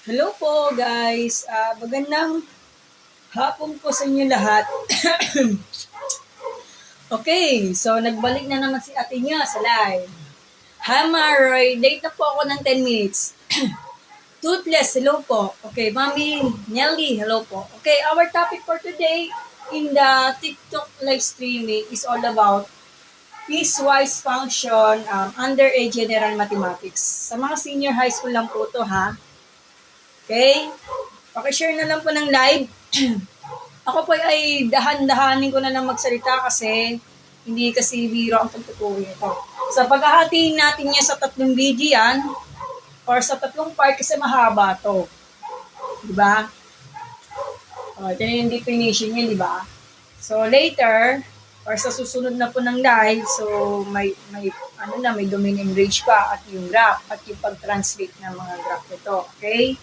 Hello po guys, magandang hapon po sa inyo lahat. Okay, so nagbalik na naman si ate niya sa live. Hi Maroy, late na po ako ng 10 minutes. Toothless, hello po. Okay, Mami Nelly, hello po. Okay, our topic for today in the TikTok live streaming is all about piecewise function under a general mathematics. Sa mga senior high school lang po to ha. Okay? Pakishare na lang po ng live. Ako po ay dahan-dahanin ko na lang magsalita kasi hindi kasi biro ang pagtutuloy nito. So paghahatiin natin niya sa 3 video yan or sa 3 part kasi mahaba to. Diba? Ito na yung definition niya, diba? So later, or sa susunod na po ng live, so may domain and range pa at yung graph at yung pag-translate ng mga graph nito. Okay?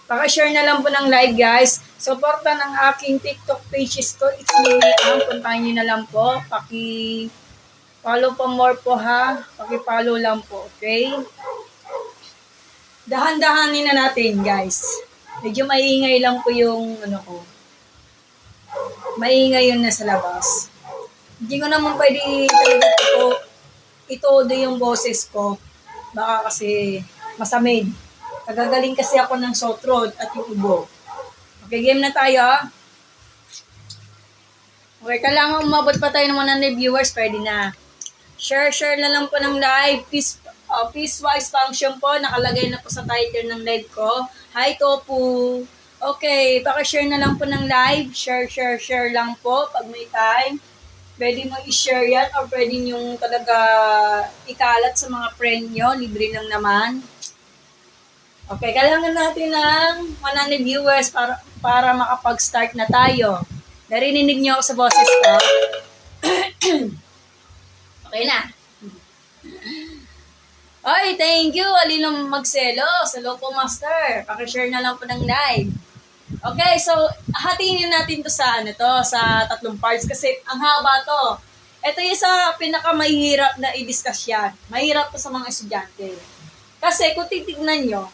Paka-share na lang po ng live guys. Suporta ng aking TikTok pages ko. It's me, puntahan nyo na lang po. Paki-follow po more po ha. Paki-follow lang po, okay? Dahan-dahanin na natin guys. Medyo maingay lang po yung ko. Maingay yun nasa labas. Hindi ko naman pwede talaga ito yung boses ko. Baka kasi masamid. Nagagaling kasi ako ng sore throat at yung ubo. Okay, game na tayo. Okay, kailangan umabot pa tayo ng 100 viewers. Pwede na. Share na lang po ng live. Piecewise function po. Nakalagay na po sa title ng live ko. Hi, Topu. Okay, paka-share na lang po ng live. Share lang po pag may time. Pwede mo i-share yan or pwede nyo talaga ikalat sa mga friend nyo. Libre lang naman. Okay, kailangan natin ng 100 viewers para makapag-start na tayo. Narinig niyo ako sa boses ko? Okay na. Oy, thank you. Alinong magselo sa Loco Master. Paki-share na lang po ng live. Okay, so hatiin natin to sa sa 3 parts kasi ang haba to. Ito yung sa pinakamahirap na i-discuss yan. Mahirap to sa mga estudyante. Kasi kung titignan nyo,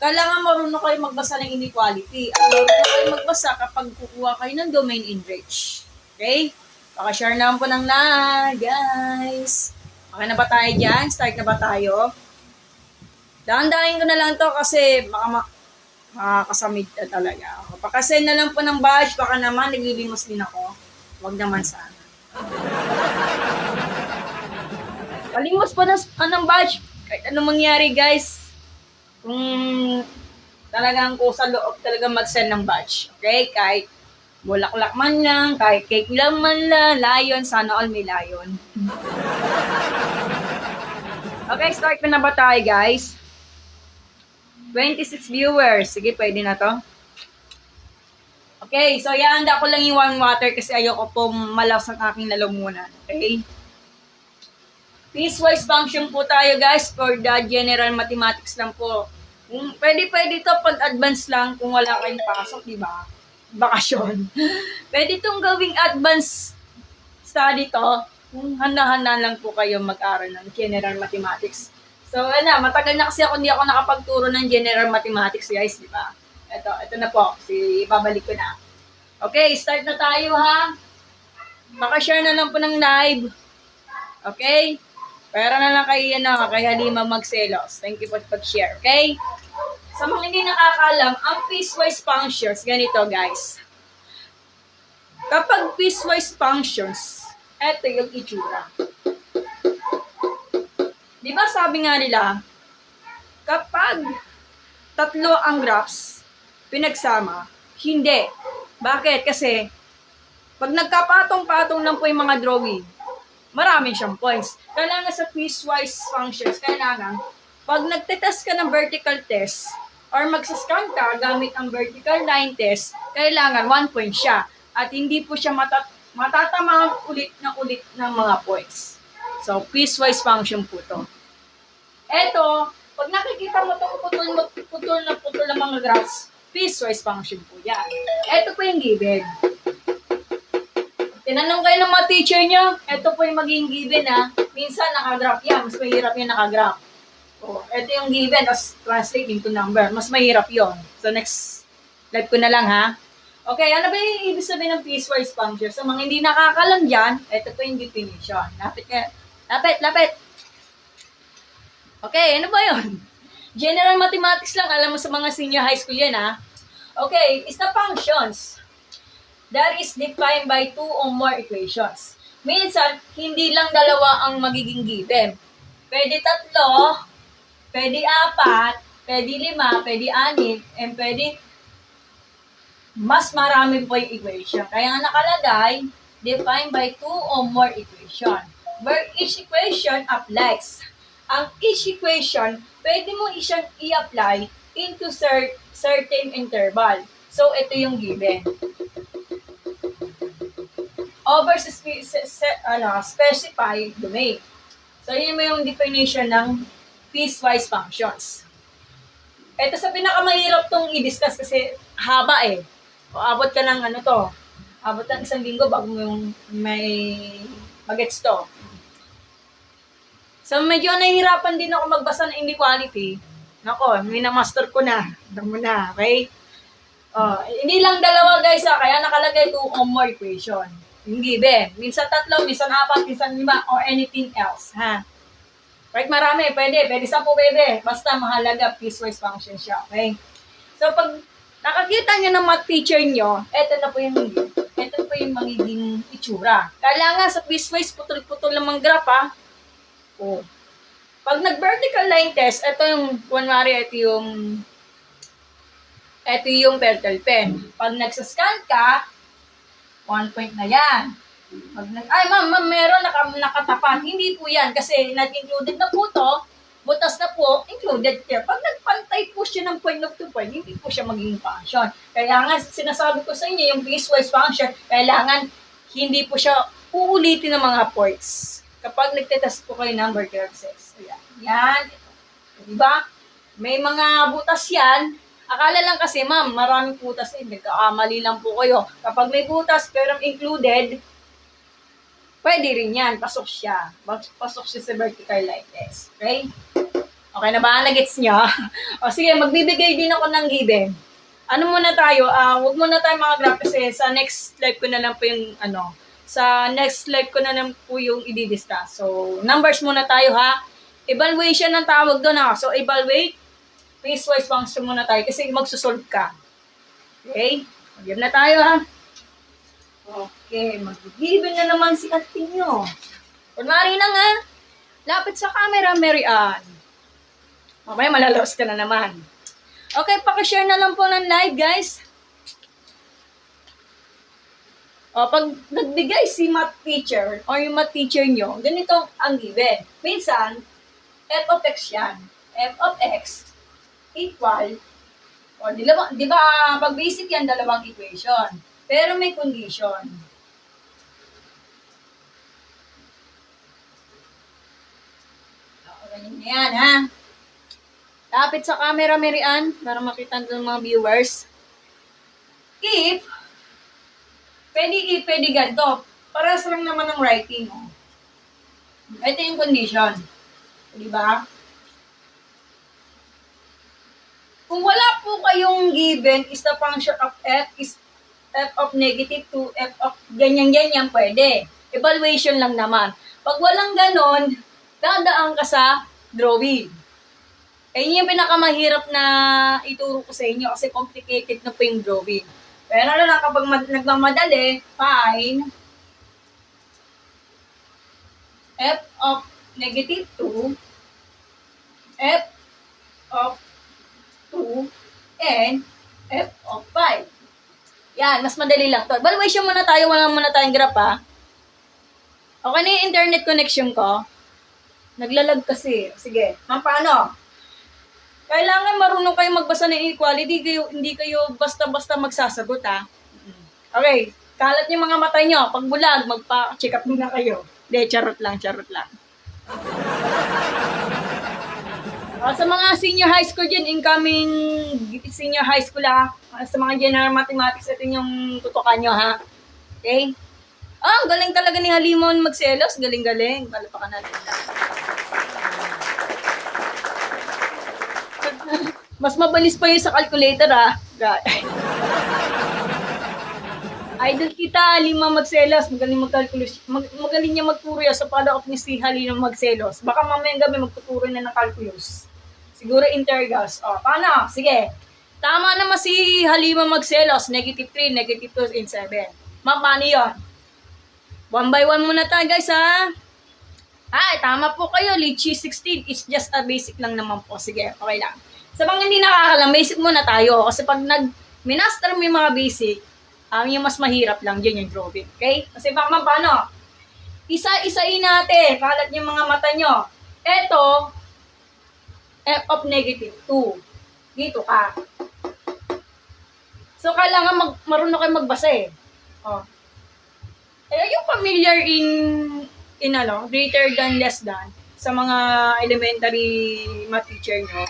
kailangan marunong kayo magbasa ng inequality at marunong kayo magbasa kapag kukuha kayo ng domain in range. Okay? Paka-share na po ng live, guys. Okay na ba tayo dyan? Start na ba tayo? Dahan-dahin ko na lang to kasi makakasamid na talaga. Pakasend na lang po ng badge. Baka naman naglilimos din ako. Huwag naman sana. Palimos po ng badge. Kahit anong mangyari, guys. Kung talagang sa loob talagang mag-send ng badge. Okay? Kahit bulaklak man lang, kahit cake lang man lang, lion, sana all may lion. Okay, start na ba tayo guys? 26 viewers. Sige, pwede na to. Okay, so ihanda ko lang yung warm water kasi ayoko po malaws ang aking lalamunan. Okay? Piecewise function po tayo guys for the general mathematics lang po. Pwede to pag advance lang kung wala kayong pasok, di ba? Bakasyon. Pwede itong gawing advanced study to kung handa-handa lang po kayo mag-aral ng general mathematics. So, matagal na kasi hindi ako nakapagturo ng general mathematics guys, di ba? Ito na po. Ibabalik ko na. Okay, start na tayo ha. Maka-share na lang po ng live. Okay? Pero na lang kay Halima magselos. Thank you for pag-share, okay? Sa mga hindi nakakalam, ang piecewise functions, ganito guys. Kapag piecewise functions, eto yung itsura. Di ba sabi nga nila, kapag 3 ang graphs, pinagsama, hindi. Bakit? Kasi, Pag nagkapatong-patong lang po yung mga drawing, marami siyang points. Kailangan sa piecewise functions, kailangan, pag nagtetest ka ng vertical test, or magsascan ka gamit ang vertical line test, kailangan 1 point siya. At hindi po siya matatama ulit ng mga points. So, piecewise function po to. Eto, pag nakikita mo itong putol na mga graphs, piecewise function po yan. Eto po yung given. Tinanong kayo ng mga teacher nyo, ito po yung magiging given ha. Minsan nakagraph yan, mas mahirap yung nakagraph. O, ito yung given, tapos translate into number. Mas mahirap yon. So next live ko na lang ha. Okay, ano ba yung ibig sabihin ng piecewise function? Sa mga hindi nakakalam dyan, ito po yung definition. Lapit. Okay, ano ba yun? General mathematics lang, alam mo sa mga senior high school yan ha. Okay, is the functions that is defined by 2 or more equations. Minsan, hindi lang dalawa ang magiging given. Pwede 3, pwede 4, pwede 5, pwede 6, and pwede mas marami po yung equation. Kaya nga nakalagay, defined by 2 or more equation. Where each equation applies. Ang each equation, pwede mo isang i-apply into certain interval. So, ito yung given. Over specified domain. So, yun mo yung definition ng piecewise functions. Ito sa pinakamahirap tong i-discuss kasi haba eh. O, abot ka ng abot ng 1 linggo bago mo yung may magets to. So, medyo nahihirapan din ako magbasa ng inequality. Nako, minamaster ko na. Alam mo na, okay? Hindi lang dalawa guys kaya nakalagay 2 or more equation. Yung given. Minsan 3, minsan 4, minsan 5, or anything else. Ha? Right, marami. Pwede 10 pwede. Basta mahalaga, piecewise function siya. Okay? So, pag nakakita nyo ng mga teacher nyo, eto na po yung magiging itsura. Kailangan sa piecewise, putol-putol ng mga graph, ha? O. Pag nag-vertical line test, ito yung, kunwari, ito yung turtle pen. Pag nagsascan ka, 1 point na yan. Ma'am, meron nakatapat. Hindi po yan kasi not included na po to, butas na po, included here. Pag nagpantay po siya ng point of 2 point, hindi po siya magiging function. Kaya nga, sinasabi ko sa inyo, yung piecewise function, kailangan hindi po siya uulitin ng mga points. Kapag nagtetest po kayo ng vertical test. Ayan. Yan. Diba? May mga butas yan. Akala lang kasi, ma'am, maraming butas nagkakamali lang po kayo. Kapag may butas pero included, pwede rin yan. Pasok siya. Pasok siya sa vertical line test. Okay? Okay na ba? Nagets nyo? O sige, magbibigay din ako ng given. Ano muna tayo? Huwag muna tayo mga graph kasi sa next live ko na lang po yung yung i-discuss. So, numbers muna tayo ha. Evaluation ang tawag doon ha. So, evaluate. Piecewise function muna tayo kasi magsusolve ka. Okay? Mag-give na tayo ha. Okay, mag-given na naman si ate nyo. Kunwari na nga, lapit sa camera, Mary Ann. Mamaya malalaos ka na naman. Okay, pakishare na lang po ng live, guys. Pag nagbigay si math teacher or yung math teacher nyo, ganito ang given. Minsan, f of x yan. F of x equal, di ba, pag basic yan, dalawang equation. Pero may condition. Ganyan yan, ha? Lapit sa camera, Mary Ann, para makita ng mga viewers. If, pwede ganito. Paras lang naman ng writing. Oh. Ito yung condition. Di ba? Kung wala po kayong given, is the function of f is f of negative 2, f of ganyan-ganyan, pwede. Evaluation lang naman. Pag walang ganon, dadaan ka sa drawing. Yun yung pinakamahirap na ituro ko sa inyo kasi complicated na po yung drawing. Pero ano lang, kapag nagmamadali, fine. F of negative 2, f of 2, and f of 5. Yan, mas madali lang to. Evaluation muna tayo, wala muna tayong graph ha. Okay na yung internet connection ko. Naglalag kasi. Sige, paano? Kailangan marunong kayo magbasa ng inequality, hindi kayo basta-basta magsasagot ha. Okay, kalat yung mga mata nyo. Pag bulag, magpa-check up muna kayo. Hindi, charot lang. Sa mga senior high school dyan, incoming senior high school ha. Sa mga general mathematics, ito yung tutukan nyo ha. Okay? Ang galing talaga ni Halimon magselos. Galing. Palapakan natin. Mas mabalis pa yun sa calculator ha. Idol kita, Halima magselos. Magaling magkalculus. Magaling niya magturo sa follow-up ni si Halima magselos. Baka mamayang gabi magtuturo na ng calculus. Siguro intergas. Paano? Sige. Tama naman si Halima magselos. -3, -2, and 7. Paano yun? 1 by 1 muna tayo guys ha. Tama po kayo. Lychee 16 is just a basic lang naman po. Sige, okay lang. Sa mga hindi nakakalam, basic muna tayo. Kasi pag minaster mo yung mga basic, yung mas mahirap lang dyan yung drawing. Okay? Kasi paano? Isa-isain natin. Kalat yung mga mata nyo. Ito, f of -2. Dito ka. So, kailangan marunong kayo magbasa eh. Yung familiar in greater than, less than, sa mga elementary math teacher nyo.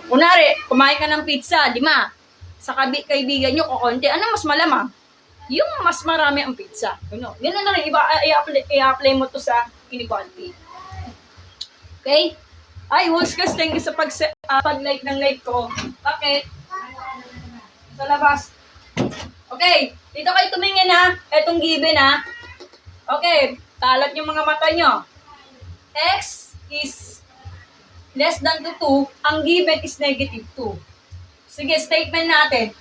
Kunwari, kumain ka ng pizza, 5. Sa kaibigan nyo, konti. Ano mas malamang? Yung mas marami ang pizza. Ganun na rin, i-apply mo to sa inequality. Okay? Wolfskas, thank you sa pag-like ng live ko. Bakit? Sa labas. Okay, dito kayo tumingin ha. Etong given ha. Okay, talat yung mga mata nyo. X is less than to 2. Ang given is -2. Sige, statement natin.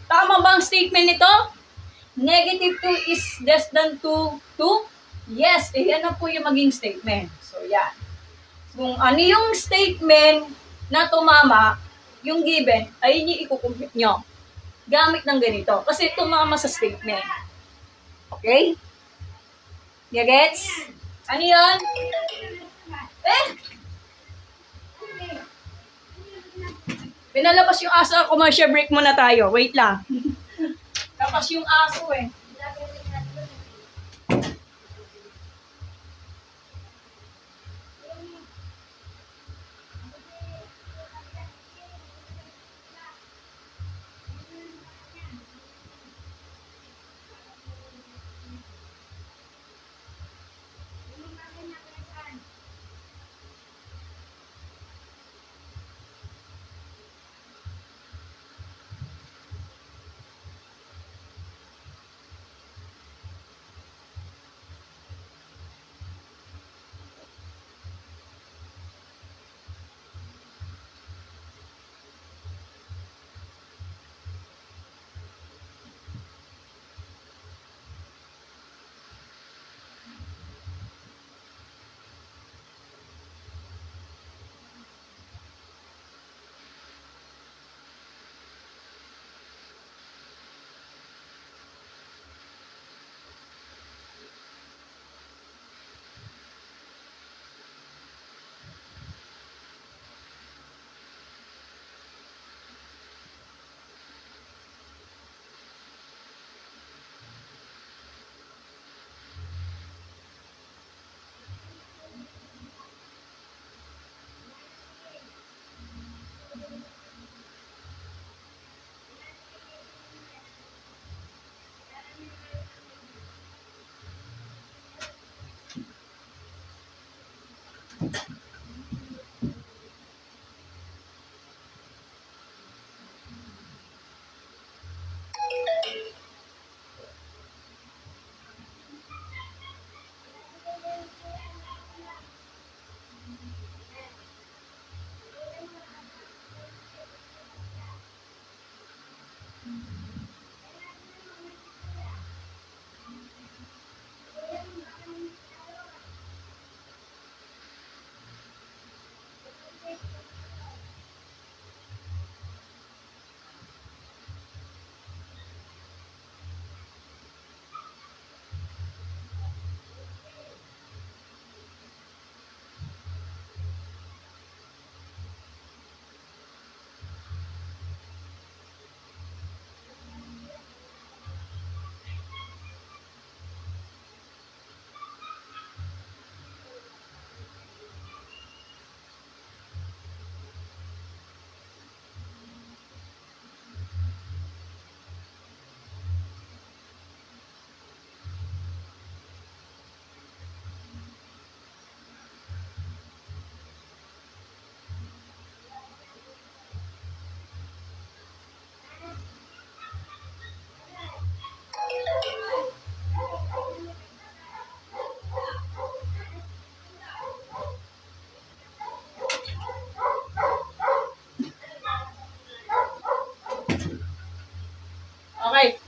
Tama ba ang statement nito? -2 is less than to 2? Yes, yan na po yung maging statement. So, yan. Kung ano yung statement na tumama, yung given, ay yun yung ikukumpit nyo. Gamit ng ganito. Kasi tumama sa statement. Okay? Gets? Ano yun? Pinalabas yung aso. Commercial break muna tayo. Wait lang. Tapos yung aso eh.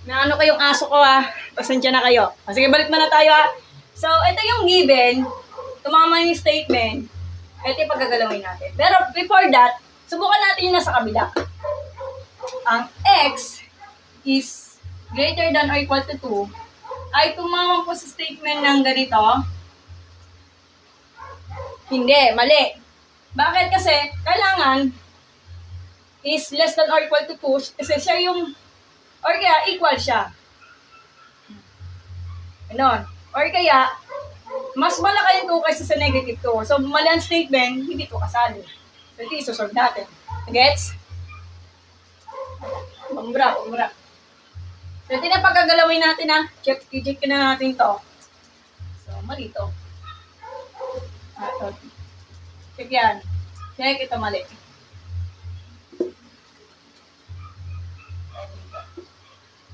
Na ano kayong aso ko pasensya na kayo. Sige, balik na tayo So, ito yung given, tumama yung statement, ito yung paggagalawin natin. Pero before that, subukan natin yung nasa kabila. Ang x is greater than or equal to 2 ay tumama po sa statement ng ganito. Hindi, mali. Bakit? Kasi kailangan is less than or equal to 2 kasi siya yung or kaya equal siya. Ganon. Or kaya mas malaki yung 2 kaysa sa negative 2. So mali ang statement, hindi ito kasali. So ito isusolve natin. Gets? Bumbra. So ito na pagkagalawin natin Check na natin to. So mali to. Check yan. Check, ito mali.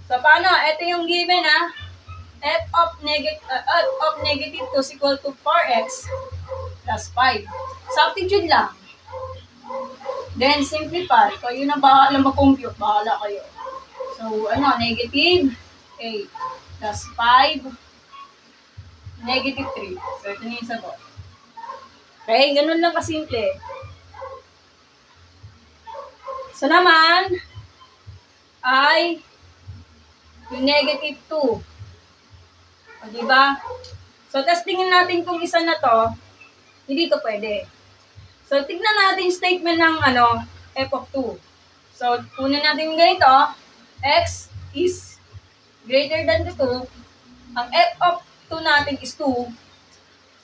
So, paano? Ito yung given, f of negative 2 is equal to 4x plus 5. Substitute lang. Then, simplify. Kung yun ang bahala mag-compute, bahala kayo. So, negative 8 plus 5, negative 3. So, ito na yung sagot. Okay, ganun lang kasimple. So naman, ay yung negative 2. O, diba? So, testingin natin kung isa na to, hindi to pwede. So, tignan natin yung statement ng f of 2. So, kunin natin yung ganito, x is greater than 2. Ang f of 2 natin is 2.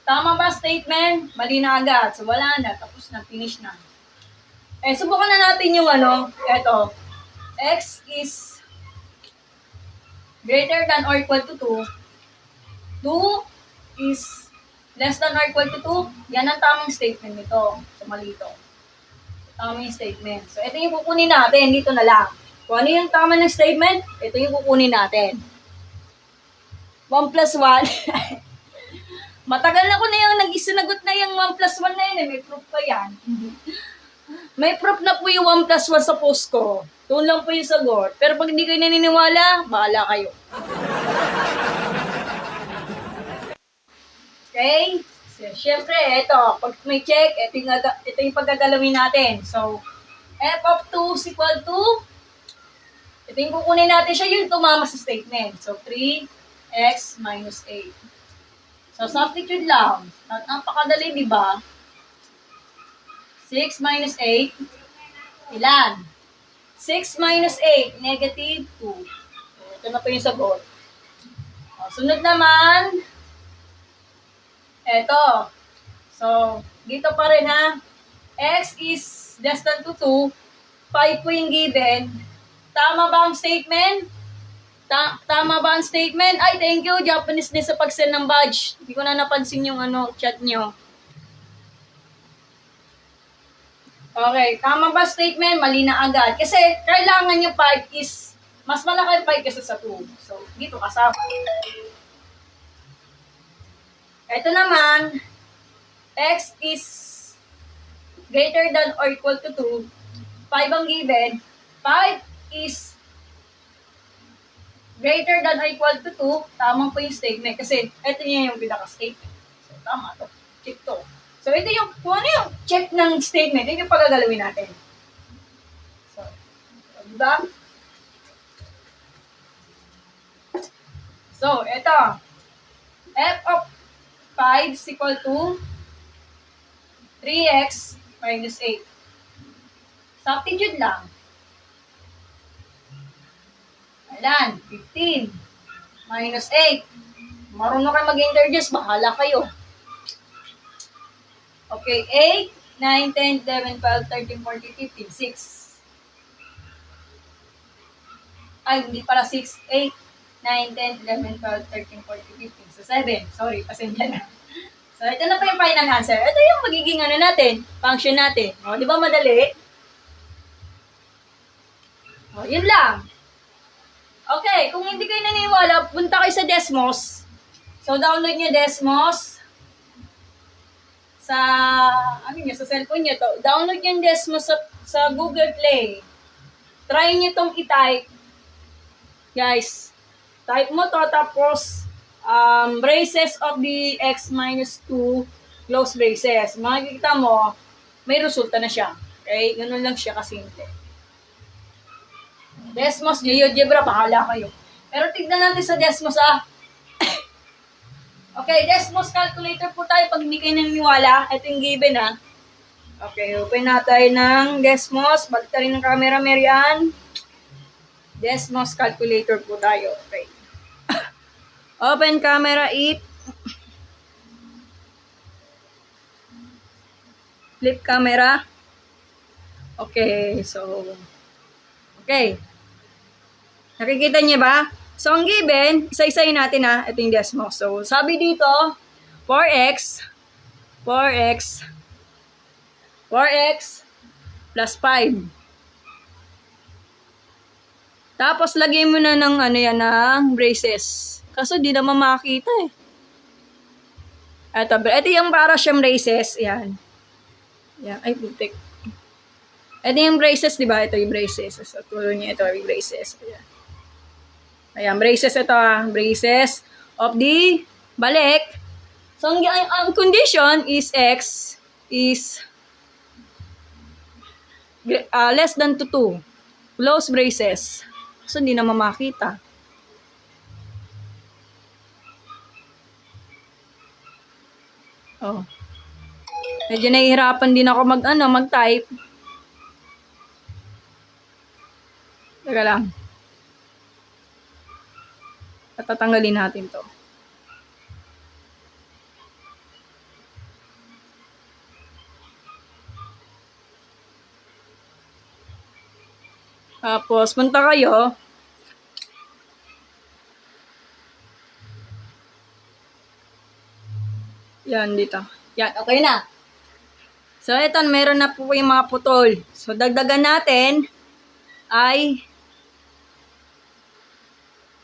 Tama ba statement? Mali na agad. So, wala na. Tapos na. Finish na. Subukan na natin yung eto. X is greater than or equal to 2. 2 is less than or equal to 2. Yan ang tamang statement nito. So, mali ito. Tamang statement. So, ito yung kukunin natin. Dito na lang. Kung ano yung tama ng statement, ito yung kukunin natin. 1 plus 1. Matagal na ko na yung nag-isinagot na yung 1 plus 1 na yun. May proof pa yan. May proof na po yung 1 plus 1 sa post ko. Doon lang po yung sagot. Pero pag hindi kayo naniniwala, bahala kayo. Okay? So, syempre, ito. Pag may check, ito yung paggagalawin natin. So, f of 2 is equal to, ito yung kukunin natin siya yung tumama sa statement. So, 3x minus 8. So, substitute lang. Napakadali, di ba? 6 minus 8. Ilan? 6 minus 8. Negative 2. So, ito na po yung sagot. Sunod naman. Ito. So, dito pa rin X is less than to 2. 5 po yung given. Tama ba ang statement? Tama ba ang statement? Ay, thank you, Japanese din sa pag-send ng badge. Hindi ko na napansin yung chat nyo. Okay, tama ba statement? Mali na agad. Kasi kailangan yung 5 is, mas malaki yung 5 kaysa sa 2. So, dito kasama. Ito naman, x is greater than or equal to 2. 5 ang given. 5 is greater than or equal to 2, tamang po yung statement. Kasi, ito niya yung pinaka-statement. So, tama to. Check to. So, ito yung, kung ano yung check ng statement, ito yung pagagalawin natin. So, diba? So, ito. F of 5 is equal to 3x minus 8. Substitute lang. Ayan, 15 minus 8. Marunong kayo mag-introduce, bahala kayo. Okay, 8, 9, 10, 11, 12, 13, 14, 15, 6. Ay, hindi pala 6, 8, 9, 10, 11, 12, 13, 14, 15. So, 7. Sorry, pasensya na. So, ito na pa yung final answer. Ito yung magiging natin, function natin. O, di ba madali? O, yun lang. Okay, kung hindi kayo naniniwala, punta kayo sa Desmos. So, download nyo Desmos sa, sa cellphone nyo to. Download nyo Desmos sa Google Play. Try nyo tong i-type. Guys, type mo to, tapos braces of the x minus 2 close braces. Makikita mo, may resulta na siya. Okay? Ganun lang siya kasimple. Desmos, GeoGebra, bahala kayo. Pero tignan natin sa Desmos, Okay, Desmos calculator po tayo pag hindi kayo naniniwala. Ito yung given, Okay, open natin ng Desmos. Balik rin ng camera, Marian. Desmos calculator po tayo. Okay. Open camera 8. Flip camera. Okay, so okay. Nakikita niyo ba? So, ang given, isa-isayin natin ito yung Desmos. So, sabi dito, 4x plus 5. Tapos, lagay mo na ng ng braces. Kaso, di naman makita Ito yung para siyang braces. Yan. Yan. Ay, putik. Ito yung braces, di ba? Ito yung braces. So, tulo niya ito yung braces. Ayan. Ayan, braces ito braces of the balik. So, ang condition is x is less than to 2. Close braces. So, hindi naman makita. Oh. Medyo nahihirapan din ako mag-type. Teka lang. Tatanggalin natin to. Tapos, punta kayo. Yan, dito. Yan, okay na. So, ito, meron na po yung mga putol. So, dagdagan natin ay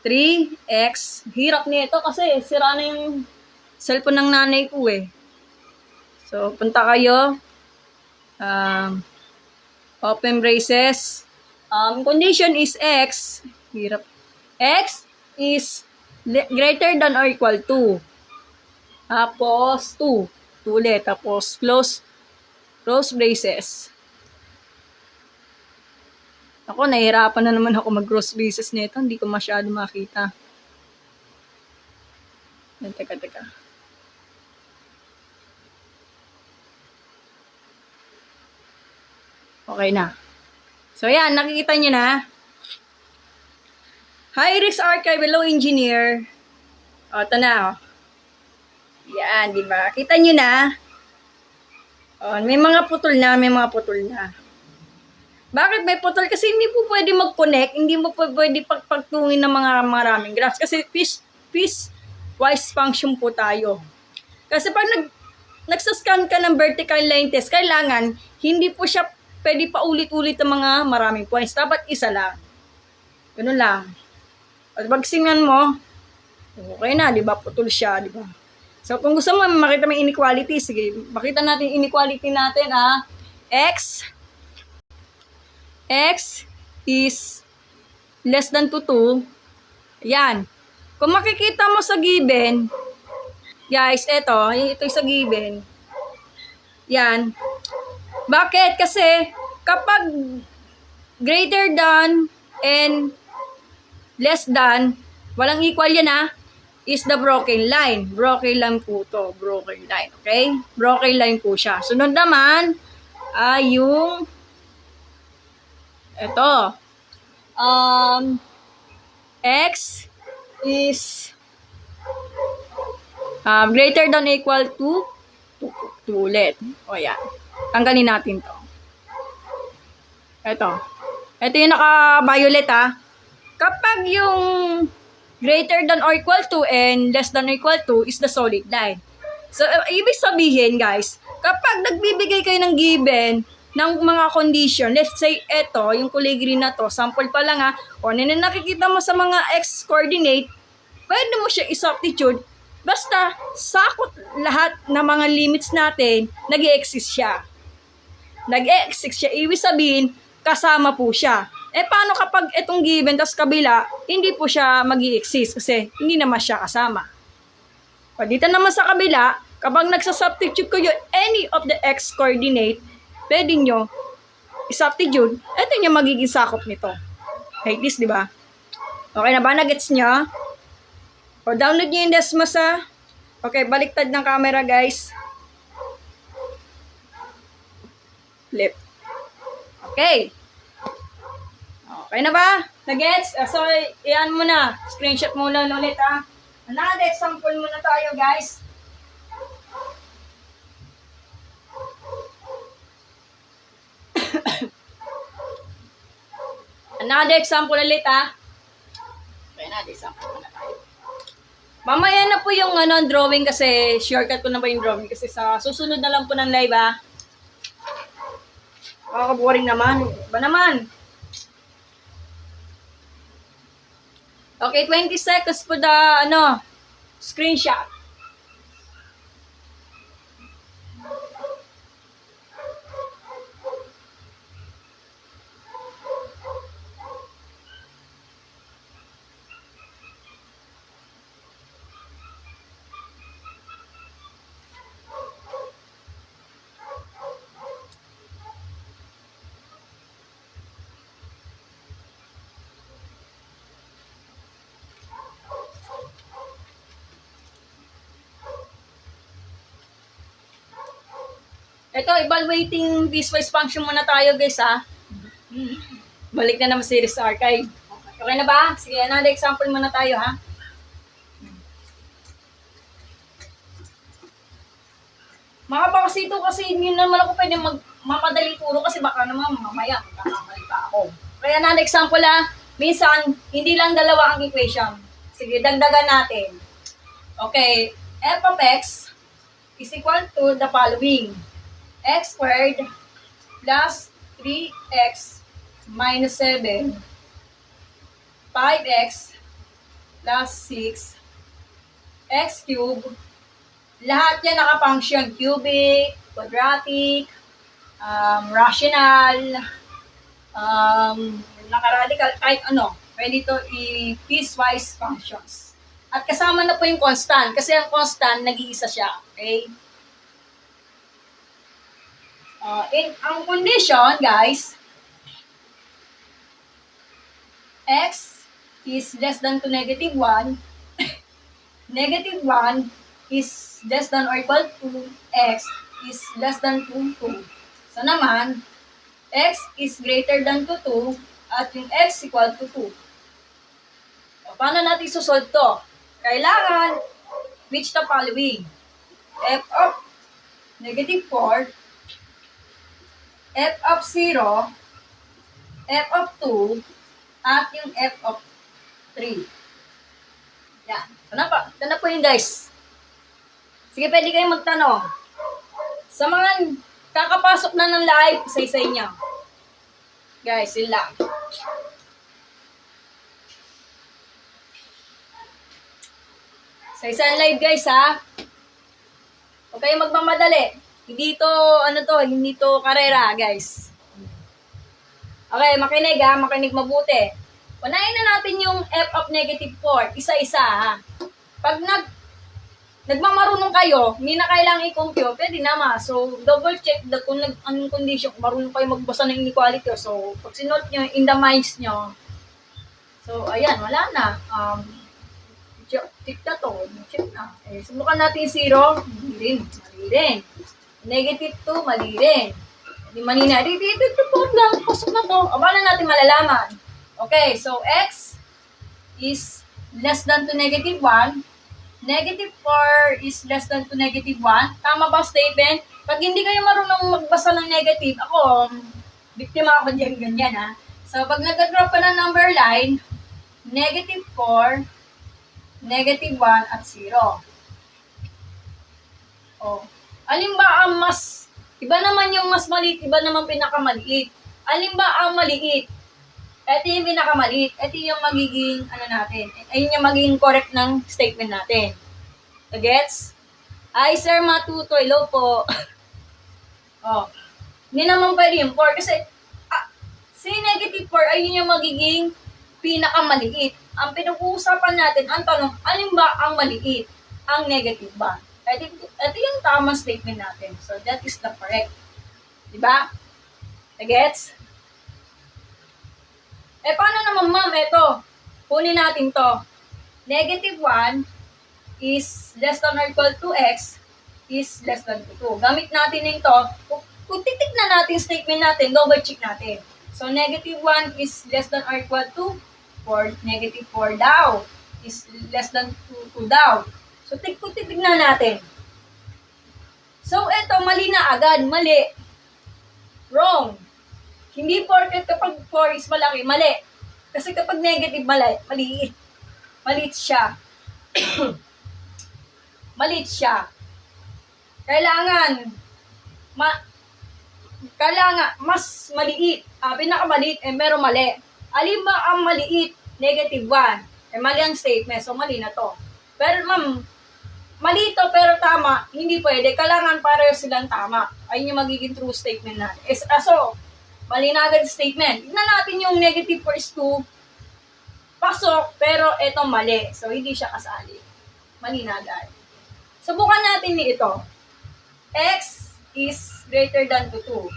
3x. Hirap nito kasi sira na yung cellphone ng nanay ko So, punta kayo. Open braces. Condition is x. Hirap. X is greater than or equal to. Tapos, 2. 2 ulit. Tapos, close braces. Ako, nahihirapan na naman ako mag-cross braces nito. Hindi ko masyado makita. Teka. Okay na. So, yan. Nakikita nyo na. High-risk archive, hello engineer. Ito na, Yan, di ba? Kita nyo na. May mga putol na. Bakit may putol? Kasi hindi po pwede mag-connect. Hindi mo pwede pagtungin ng mga maraming graphs. Kasi piece-wise function po tayo. Kasi pag nagsascan ka ng vertical line test, kailangan hindi po siya pwede pa ulit-ulit ng mga maraming points. Dapat isa lang. Ganun lang. At pagsingan mo, okay na, di ba? Putol siya, di ba? So, kung gusto mo makita may inequality, sige, makita natin inequality natin, X is less than to 2. Yan. Kung makikita mo sa given, guys, ito yung sa given. Yan. Bakit? Kasi, kapag greater than and less than, walang equal yan is the broken line. Broken line po to. Broken line. Okay? Broken line po siya. Sunod naman, ay yung ito. X is greater than equal to 2 ulit. O yan. Tanggalin natin to. Ito. Ito yung naka-violet Kapag yung greater than or equal to and less than or equal to is the solid line. So, ibig sabihin guys, kapag nagbibigay kayo ng given ng mga condition, let's say ito, yung kulay green na to, sample pa lang o nakikita mo sa mga x coordinate, pwede mo siya i-substitute, basta sakot lahat ng mga limits natin, nag-e-exist siya. Ibig sabihin, kasama po siya. Paano kapag itong given, tapos kabila, hindi po siya mag-i-exist kasi hindi naman siya kasama. Dito naman sa kabila, kapag nagsasubstitute kayo any of the x coordinate, pwede nyo i-substitute, ito yung magiging sakop nito. Like this, di ba? Okay na ba? Nagets nyo? O, download nyo yung Desmos, ha? Okay, baliktad ng camera, guys. Flip. Okay. Okay na ba? Nagets? So, iyan mo na. Screenshot mo lang ulit, ha? Another example muna tayo, guys. Another example ulit, ha? Okay, another example muna tayo. Mamaya na po yung drawing kasi shortcut ko na ba yung drawing kasi sa susunod na lang po ng live, ha? Boring naman. Ba naman? Okay, 20 seconds po the, screenshot. Ito, evaluating piecewise function muna tayo, guys, ha? Balik na naman series archive. Okay na ba? Sige, another example muna tayo, ha? Mga bakasito kasi hindi naman ako pwede mapadali turo kasi baka naman mamaya magkakamali pa ako. Kaya another example, ha? Minsan, hindi lang dalawa ang equation. Sige, dagdagan natin. Okay, f of x is equal to the following. X squared plus 3x minus 7, 5x plus 6, x cubed, lahat yan nakafunction, cubic, quadratic, rational, nakaradical, kahit ano, pwede ito i-piecewise functions. At kasama na po yung constant, kasi ang constant, nag-iisa siya, okay? Ang condition, guys, x is less than to negative 1, negative 1 is less than or equal to x is less than to 2. So naman, x is greater than to 2 at yung x equal to 2. So, paano natin susolve to? Kailangan which the following. F of negative 4, f of 0, f of 2, at yung f of 3. Yan. Ito na po yun, guys. Sige, pwede kayong magtanong. Sa mga kakapasok na ng live, isa-isa niya. Guys, yun lang. Isa-isa live, guys, ha? Huwag kayong magmamadali. Hindi to karera, guys. Okay, makinig, ha? Makinig mabuti. Unahin na natin yung f of negative 4. Isa-isa, ha? Pag nagmamarunong kayo, hindi na kailangang i-compute, pwede naman. So, double check kung anong condition, kung marunong kayo magbasa ng inequality. So, pag sinote nyo, in the minds nyo, so, ayan, wala na. Check na to. Check na. Subukan natin 0. Mali rin. Negative 2, mali rin. Hindi mali na. Ito po lang. Pasok na to. Paano natin malalaman? Okay, so x is less than to negative 1. Negative 4 is less than to negative 1. Tama ba statement? Pag hindi kayo marunong magbasa ng negative, ako, biktima ako dyan, ganyan, ha? So, pag nag-drop pa ng number line, negative 4, negative 1, at 0. Oh. Alin ba ang iba naman yung mas maliit, iba naman pinakamaliit. Alin ba ang maliit? Ito yung pinakamaliit. Ito yung magiging, natin. Ayun yung magiging correct ng statement natin. Gets? Ay, Sir Matuto, hello po. Oh. Hindi naman pwede yung 4 kasi Si negative 4 ay yun yung magiging pinakamaliit. Ang pinag-uusapan natin, ang tanong, alin ba ang maliit? Ang negative ba? Ito yung tamang statement natin. So, that is the correct. Diba? Nagets? Paano naman ma'am? Ito, kunin natin to. Negative 1 is less than or equal to x is less than to 2. Gamit natin ito. Kung titignan natin statement natin, double check natin. So, negative 1 is less than or equal to 4. Negative 4 daw is less than 2 daw. So, titignan natin. So, ito, mali na agad. Mali. Wrong. Hindi porket kapag 4 is malaki, mali. Kasi kapag negative, maliit. Maliit siya. Maliit siya. Kailangan mas maliit. Pinakamaliit, meron mali. Alin ba ang maliit? Negative 1. Mali ang statement, so mali na to. Pero ma'am, mali to pero tama, hindi pwede. Kailangan pareho silang tama. Ayun yung magiging true statement natin. So, mali na agad statement. Tignan natin yung negative 4 is 2. Pasok, pero ito mali. So, hindi siya kasali. Mali na agad. Subukan natin ito. X is greater than to 2.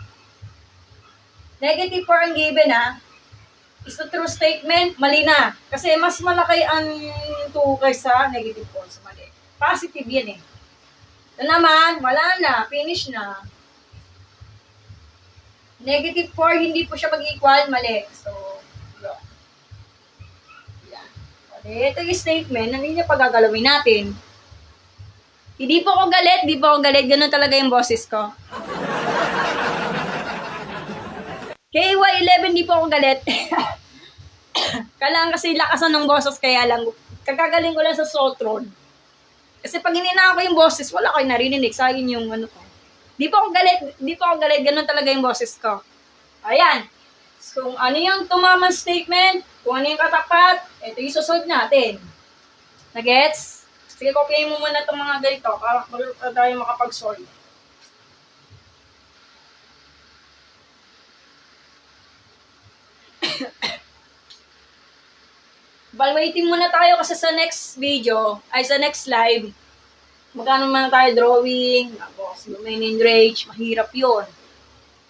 Negative 4 ang given is the true statement, mali na. Kasi mas malaki ang 2 kaysa negative 4. So, mali. Positive yan eh. Ito naman, wala na. Finish na. Negative 4, hindi po siya mag-equal, mali. So, yun. Yan. Ito yung statement na hindi niya pagagalawin natin. Hindi po ako galit, Ganun talaga yung boses ko. KY11, di po ako galit. Kailangan kasi lakasan ng boses, kaya lang, kagagaling ko lang sa Sotron. Kasi pag hinina ko yung boses, wala kayo narinig. Sayang yung ano ko. Di po ako galit. Ganun talaga yung boses ko. Ayan. So, kung ano yung tumamang statement, kung ano yung katapat, ito yung susunod natin. Nagets? Sige, copyin mo muna itong mga ganito para tayo makapag-solve. Evaluating muna tayo kasi sa next video, sa next live, magkano man tayo drawing, tapos domain and range, mahirap yun.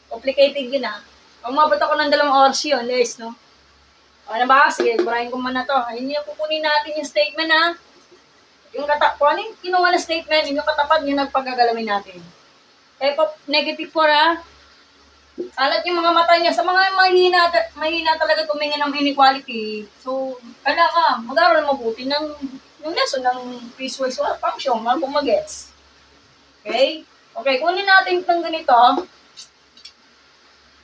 Complicated yun Umabot ako ng 2 oras yun, guys, no? Ano ba? Sige, burahin ko muna to. Ayun yung kukunin natin yung statement yung kung ano yung kinuha na statement, yung katapat yung nagpagagalawin natin. Negative 4 alat yung mga mata niya. Sa mga mahina talaga tumingin ng inequality. So, kailangan mag-aral mabuti ng lesson ng piecewise function, kung mag-gets. Okay? Okay, kunin natin itong ganito.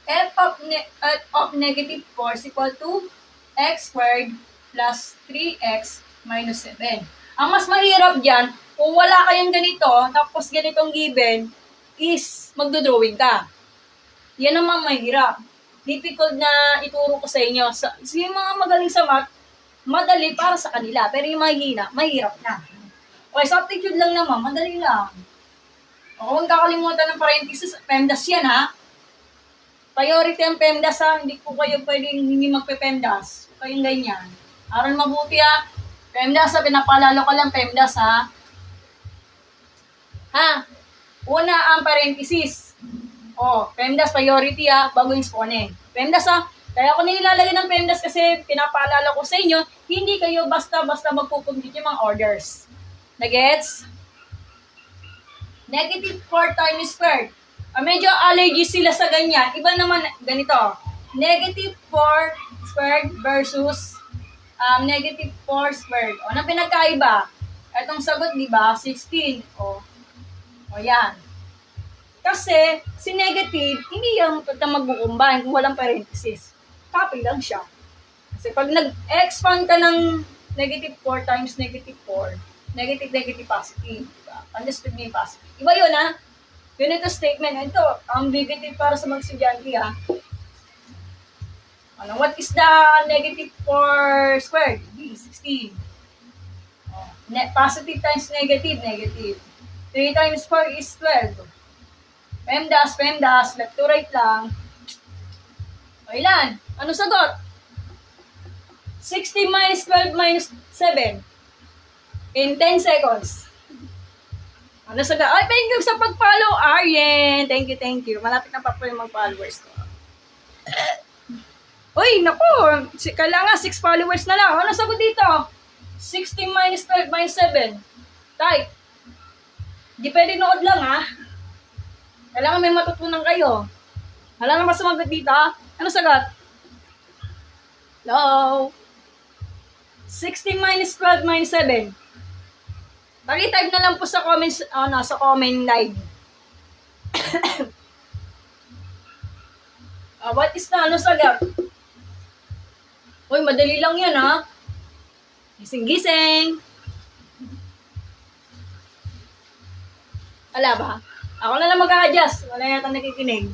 F of negative 4 is equal to x squared plus 3x minus 7. Ang mas mahirap dyan, kung wala kayong ganito, tapos ganitong given, is magdodrawing ka. Yan naman mahirap. Difficult na ituro ko sa inyo. Yung mga magaling sa math, madali para sa kanila. Pero yung mahina, mahirap na. Okay, substitute lang naman, madali lang. O, huwag kakalimutan ng parenthesis, PEMDAS yan Priority ang PEMDAS Hindi po kayo pwedeng hindi magpe-PEMDAS. Kayong ganyan. Aral mabuti PEMDAS pinapalalo ko lang PEMDAS Una ang parenthesis. PEMDAS priority bago yung exponent. PEMDAS kaya ako nilalagay ng PEMDAS kasi pinapaalala ko sa inyo, hindi kayo basta-basta magpupunggit yung mga orders. Nagets? Negative 4 times squared. Medyo allergy sila sa ganyan. Iba naman ganito. Negative 4 squared versus negative 4 squared. Anong pinagkaiba? Itong sagot, di ba? 16. Yan. Kasi, si negative, hindi yung magkukumbine kung walang parenthesis. Copy lang siya. Kasi pag nag-expand ka ng negative 4 times negative 4, negative, positive. Diba? Understood mo yung positive. Iba yun, Yun ito statement. Ito, ang bibitin para sa mga estudyante, What is the negative 4 squared? 16. Positive times negative. 3 times 4 is 12. PEMDAS, left to right lang. O ilan? Ano sagot? 60 minus 12 minus 7. In 10 seconds. Ano sagot? Ay, thank you sa pag-follow, Arjen. Thank you, thank you. Malapit na pa po yung mga followers ko. Uy, naku. Kailangan 6 followers na lang. Ano sagot dito? 60 minus 12 minus 7. Type. Di pwede nood lang, ha? Kailangan may matutunan kayo. Wala na ba sumagot dito? Ano sagot? Hello? 60 minus 12 minus 7. Pag-type na lang po sa comments, sa comment live. What is na? Ano sagot? Uy, madali lang yan, ha? Gising-gising. Wala ba? Ako na lang mag-a-adjust. Wala yata nakikinig.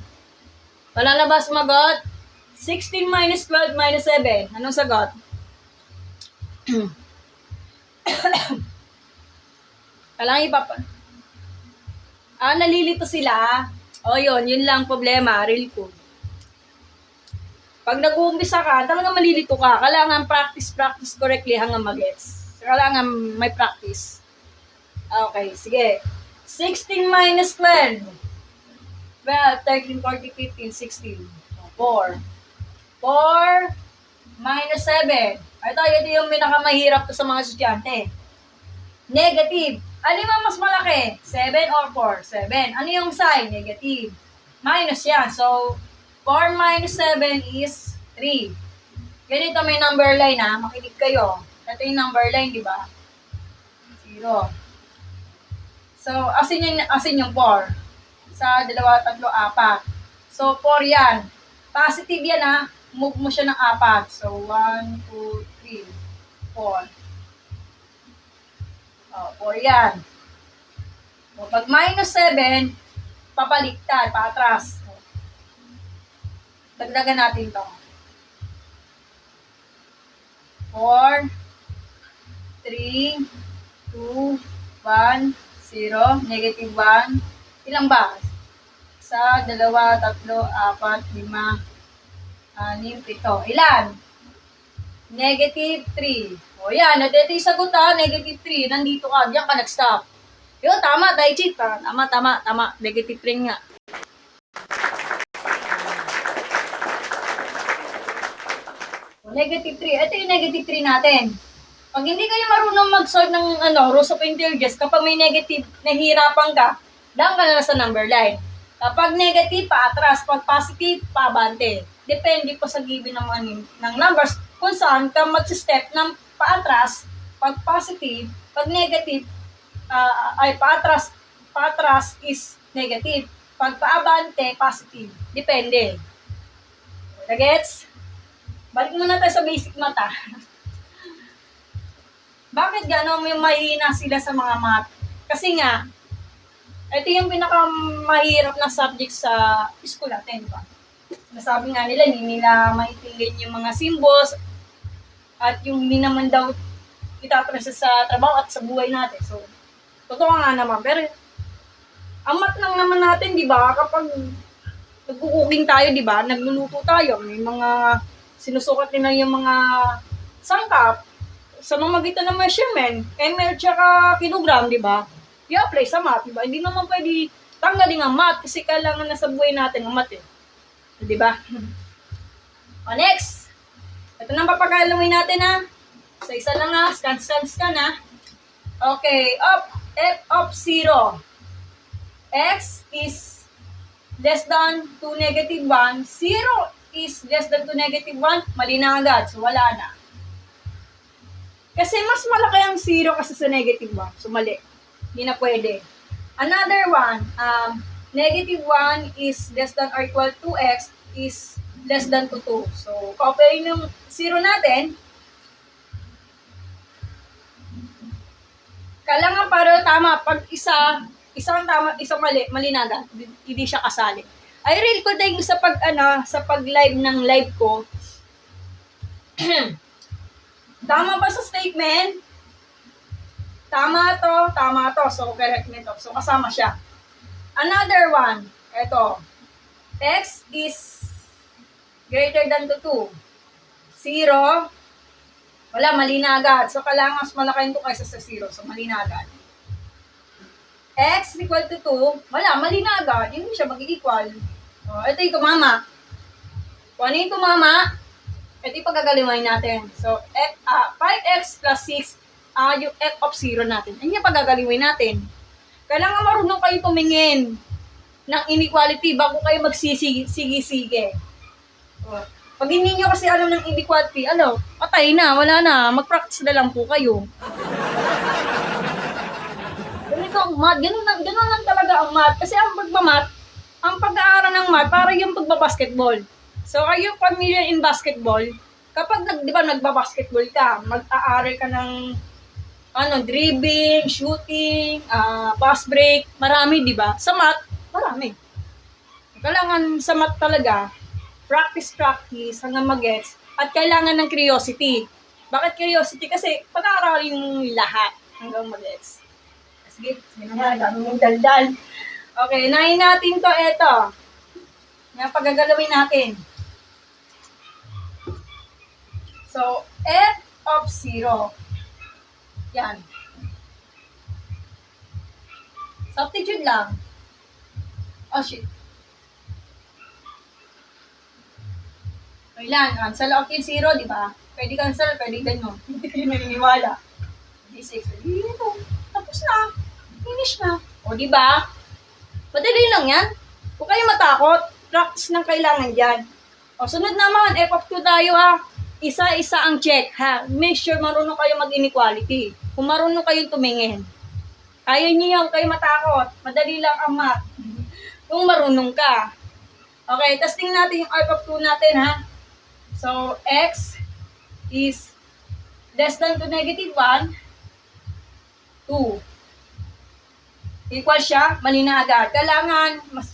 Wala na ba sumagot? 16 minus 12 minus 7. Anong sagot? Kailangan ipapa... nalilito sila. Yun lang problema. Real code. Pag nag-uumpisa ka, talagang malilito ka. Kailangan practice correctly hanggang mag-gets. Kailangan may practice. Okay, sige. 16 minus 12. 12, 13, 14, 15, 16. 4. 4 minus 7. Ito yung pinakamahirap to sa mga estudyante. Negative. Ano yung mas malaki? 7 or 4? 7. Ano yung sign? Negative. Minus yan. So, 4 minus 7 is 3. Ganito may number line, ha? Makinig kayo. Ito yung number line, di ba? 0. So, asin yung 4. Sa 2, 3, 4. So, 4 yan. Positive yan, ha? Move mo siya ng 4. So, 1, 2, 3, 4. 4 yan. So, pag minus 7, papaliktad, paatras. Dagdagan natin to. 4, 3, 2, 1, 0, negative 1. Ilang ba? 1, 2, 3, 4, 5, 6, 7. Ilan? Negative 3. Yan. Ito yung sagot, ha. Negative 3. Nandito ka. Diyan ka nag-stop. Yun, tama. Daichi. Tama. Negative 3 nga. Negative 3. Ito yung negative 3 natin. Pag hindi kayo marunong mag-solve ng rules of integers, kapag may negative, nahihirapan ka, daan ka na sa number line. Kapag negative, paatras. Pag positive, pabante. Depende po sa given ng numbers kung saan ka mag-step ng paatras. Pag positive, pag negative, paatras is negative. Pag paabante, positive. Depende. Gets? Balik muna tayo sa basic mata. Bakit gano'n yung mahina sila sa mga math? Kasi nga, ito yung pinakamahirap na subject sa school natin, diba? Nasabi nga nila, hindi nila maintindihan yung mga symbols at yung hindi naman daw itatransfer sa trabaho at sa buhay natin. So, totoo nga naman. Pero, ang math lang naman natin, di ba? Kapag nagkukuking tayo, di ba? Nagluluto tayo. May mga sinusukat nila yung mga sangkap sa mamagitan ng measurement, ml tsaka kilogram, di ba? I-apply sa math, di ba? Hindi naman pwede tanggalin ang math kasi kailangan na sa buhay natin ang math, eh. Di ba? O, next. Ito nang papagalawin natin, ha? So, isa lang, ha? Scan, ha? Okay. F of 0. X is less than 2, negative 1. 0 is less than 2, negative 1. Mali na agad. So, wala na. Kasi mas malaki ang 0 kasi sa negative 1. So, mali. Hindi na pwede. Another one, negative 1 is less than or equal to x is less than to 2. So, copy yung 0 natin. Kailangan para tama. Pag isang tama, isang mali na agad. Hindi siya kasali. I real ko dahil sa pag-live ng live ko. Tama ba sa statement? Tama to. So, correct nito. So, kasama siya. Another one. Ito. X is greater than to 2. 0, wala, mali na agad. So, kailangan mas malaki ito kaysa sa 0. So, mali na agad. X is equal to 2, wala, mali na agad. Hindi siya mag-equal. O, ito yung tumama. Kung ano yung tumama, ito yung pagkagalimain natin. So, 5x plus 6, yung f of 0 natin. Yan yung pagkagalimain natin. Kailangan marunong kayo tumingin ng inequality bago kayo magsisigi-sige. Pag hindi nyo kasi alam ng inequality, patay na, wala na, mag-practice na lang po kayo. Ganito ang math, ganun lang talaga ang math. Kasi ang pagmamath, ang pag-aaral ng math, para yung pagbabasketball. So, kayo familiar in basketball, kapag nagbabasketball ka, mag-aaral ka ng dribbling, shooting, pass break, marami, di ba? Sa math, marami. Kailangan sa math talaga, practice hanggang mag-gets, at kailangan ng curiosity. Bakit curiosity? Kasi pag-aaralin yung lahat hanggang mag-gets. Sige, dami mong daldal. Okay, nahin natin to, eto. Yung pagagalawin natin. So, f of 0. Yan. Substitute lang. Oh, shit. Kailan? Cancel out yung 0, di ba? Pwede cancel, pwede gano'n. Hindi kayo naniniwala. D6. Dito. Tapos na. Finish na. O, di ba? Madali lang yan. Huwag kayo matakot. Practice ng kailangan dyan. O, sunod naman. F of 2 tayo, ha. Isa-isa ang check, ha. Make sure marunong kayo mag-inequality. Kung marunong kayong tumingin. Kaya niyo, huwag kayo matakot. Madali lang ang math. Kung marunong ka. Okay, testing natin yung F of 2 natin, ha. So, x is less than to negative 1, 2. Equal siya, mali na agad. Kailangan mas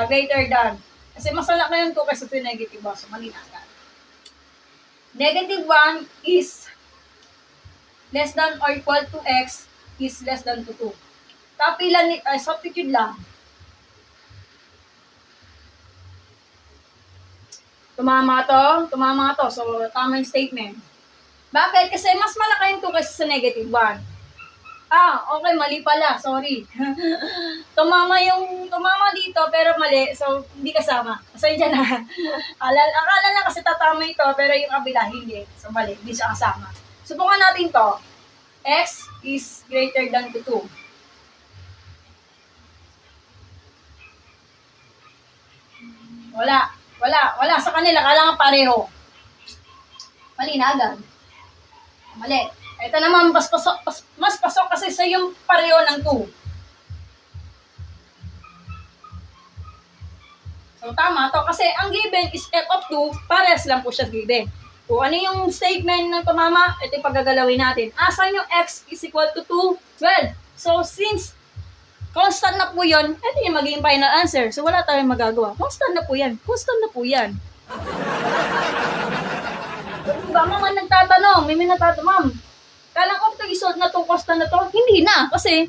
greater than. Kasi mas malaki yung 2 kaysa sa negative 1, so mali na agad. Negative 1 is less than or equal to x is less than to 2. Copy lang, substitute lang. Tumama to. So, tama yung statement. Bakit? Kasi mas malaki yung 2 kaysa sa negative 1. Okay, mali pala. Sorry. tumama dito, pero mali. So, hindi kasama. Pasensya na. Akala lang kasi tatama ito, pero yung kabila, hindi. So, mali. Hindi siya kasama. Subukan natin to. X is greater than to 2. Wala sa kanila, kailangan pareho. Mali na agad. Mali. Ito naman, mas pasok kasi sa yung pareho ng 2. So, tama to. Kasi ang given is f of 2, pares lang po siya given. Kung ano yung statement ng tumama, ito yung pagagalawin natin. Asan yung x is equal to 2? Well, so since constant na po yun, ito yung magiging final answer. So, wala tayong magagawa. Constant na po yan. Diba, mga nagtatanong, may ma'am, kailang ko ito isolve na itong constant na to? Hindi na, kasi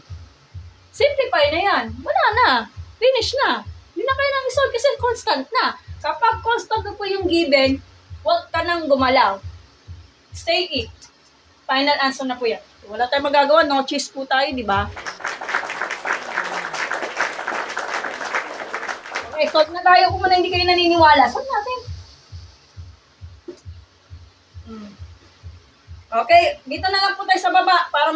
simplify na yan. Wala na. Finish na. Hindi na kailang isolve kasi constant na. Kapag constant na po yung given, huwag ka nang gumalaw. Stay it. Final answer na po yan. Wala tayong magagawa. No choice po tayo, di ba? Okay, solve na tayo kung hindi kayo naniniwala. Solve natin. Okay, dito na lang po tayo sa baba para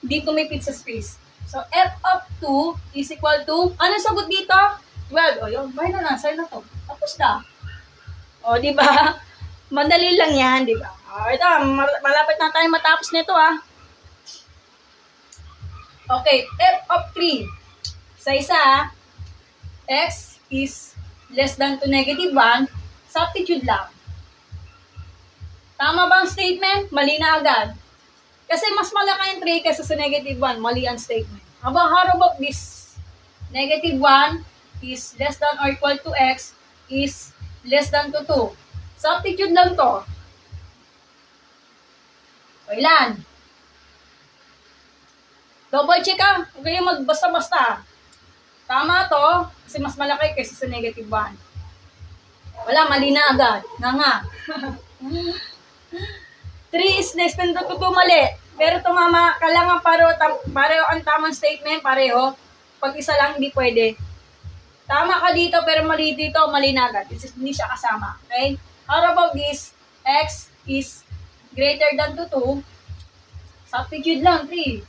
dito may pizza space. So, f of 2 is equal to, ano sagot dito? 12. O, yun, final answer na to. Tapos na. O, di ba? Madali lang yan, di ba? O, ito, malapit na tayo matapos nito, ha. Okay, f of 3. Sa isa, x is less than to negative 1, substitute lang. Tama ba ang statement? Mali na agad. Kasi mas malaki yung 3 kaysa sa negative 1. Mali ang statement. How about this? Negative 1 is less than or equal to x is less than to 2. Substitute lang to. O ilan? Double check ha. Huwag kayong magbasta-basta. Tama to kasi mas malaki kaysa sa negative 1. Wala, mali na agad. Nga. 3 is less than 2 mali. Pero tumama, kailangan pareho ang tamang statement, pareho. Pag isa lang, hindi pwede. Tama ka dito, pero mali dito, mali na agad. Hindi siya kasama. Okay? How about this? X is greater than 2. Substitute lang, 3.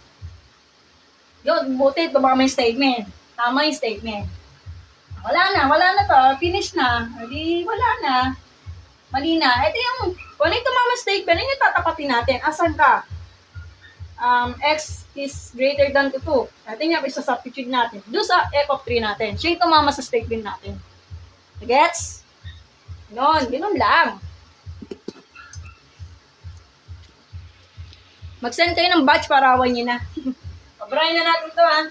Yun, buti, ito baka may statement. Tama yung statement. Wala na to. Finish na. Hindi, wala na. Mali na. Ito yung, kung ano yung tumama statement, yun yung tatapatin natin. Asan ka? X is greater than 2. Ito yung isa-substitute natin. Doon sa f of 3 natin. Siya yung tumama sa statement natin. Gets? Ganun lang. Mag-send kayo ng batch para awan nyo na. Pabrahin na natin ito, ha.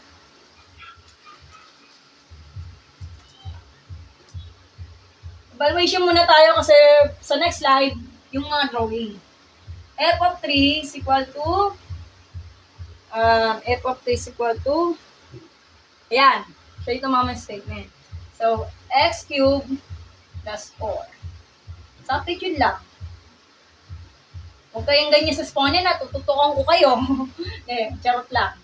Evaluation muna tayo kasi sa next slide, yung mga drawing. F of 3 is equal to ayan. So, ito mama statement. So, x cubed plus 4. Substitute lang. Huwag kayong ganyan sa exponent na tututukan ko kayo. Charot lang.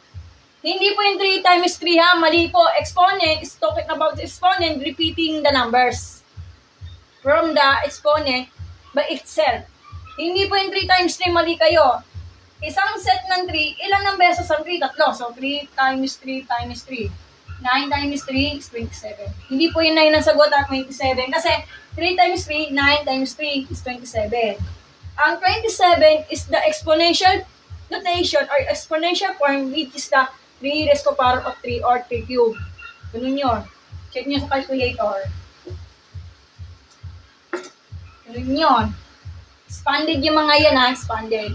Hindi po yung 3 times 3 ha. Mali po. Exponent is talking about the exponent repeating the numbers from the exponent by itself. Hindi po yung 3 times 3 mali kayo. Isang set ng 3, ilan ng beses ang 3? 3. So, 3 times 3 times 3. 9 times 3 is 27. Hindi po yung 9 ang sagot at 27. Kasi 3 times 3, 9 times 3 is 27. Ang 27 is the exponential notation or exponential form which is the 3 raised to power of 3 or 3 cubed. Ganun yun. Check nyo sa calculator. Ganun yun. Expanded yung mga yan ha. Expanded.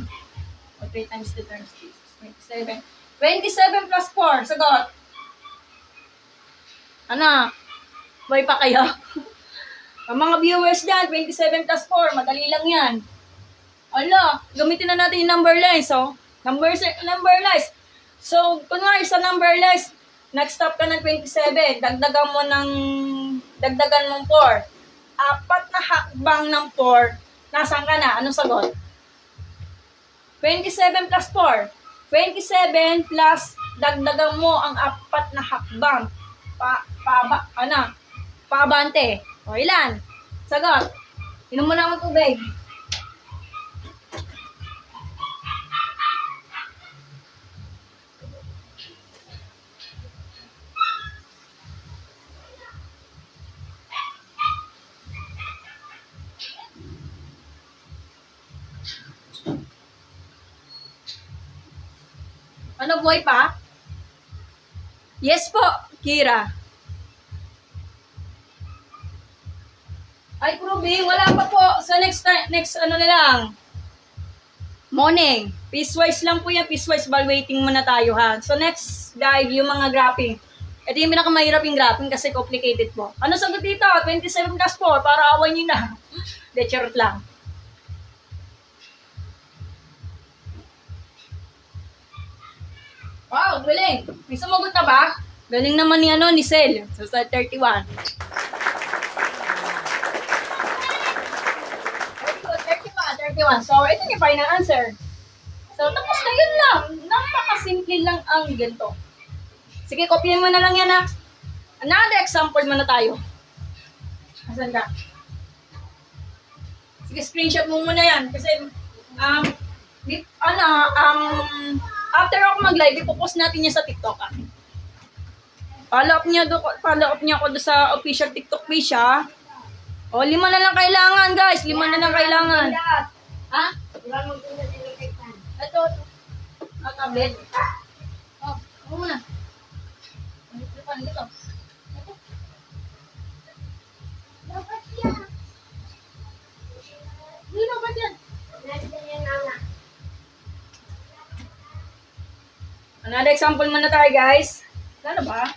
O 3 times 2 times 3 is 27. 27 plus 4. Sagot. Ano? Buhay pa kayo? Ang mga viewers dyan, 27 plus 4. Madali lang yan. Ala, gamitin na natin yung number lines, oh. Number lines. So, kunwari sa number lines, nag-stop ka ng 27, dagdagan mong 4. 4 na hakbang ng 4, nasaan ka na? Anong sagot? 27 plus 4. 27 plus, dagdagan mo ang 4 na hakbang. Paabante. O, ilan? Sagot. Inom mo na ang tubig. Ano, buhay pa? Yes po, Kira. Ay, Proving, wala pa po. So, next ano na lang. Morning. Piecewise lang po yan. Piecewise evaluating muna tayo, ha. So, next guide, yung mga graphing. Ito yung pinakamahirap yung graphing kasi complicated po. Ano sagot dito? 27 plus 4 para awan nyo na. De, charot lang. Wow, galing. May sumagot na ba? Galing naman ni Sel. So, sa 31. 31. So, ito yung final answer. So, tapos na yun lang. Napakasimple lang ang ganito. Sige, kopyahin mo na lang yan, ha. Another example muna tayo. Asan ka? Sige, screenshot mo muna yan. Kasi, after ako mag-live, ipopost natin yan sa TikTok, ha. Follow up niya ako doon sa official TikTok page, ha. O, 5 na lang kailangan, guys. 5 na lang kailangan. Ha? Ito. Tablet. Oh, ako muna. Ito. Dapat yan. Hindi dapat yan. Another example muna tayo, guys. Ano ba?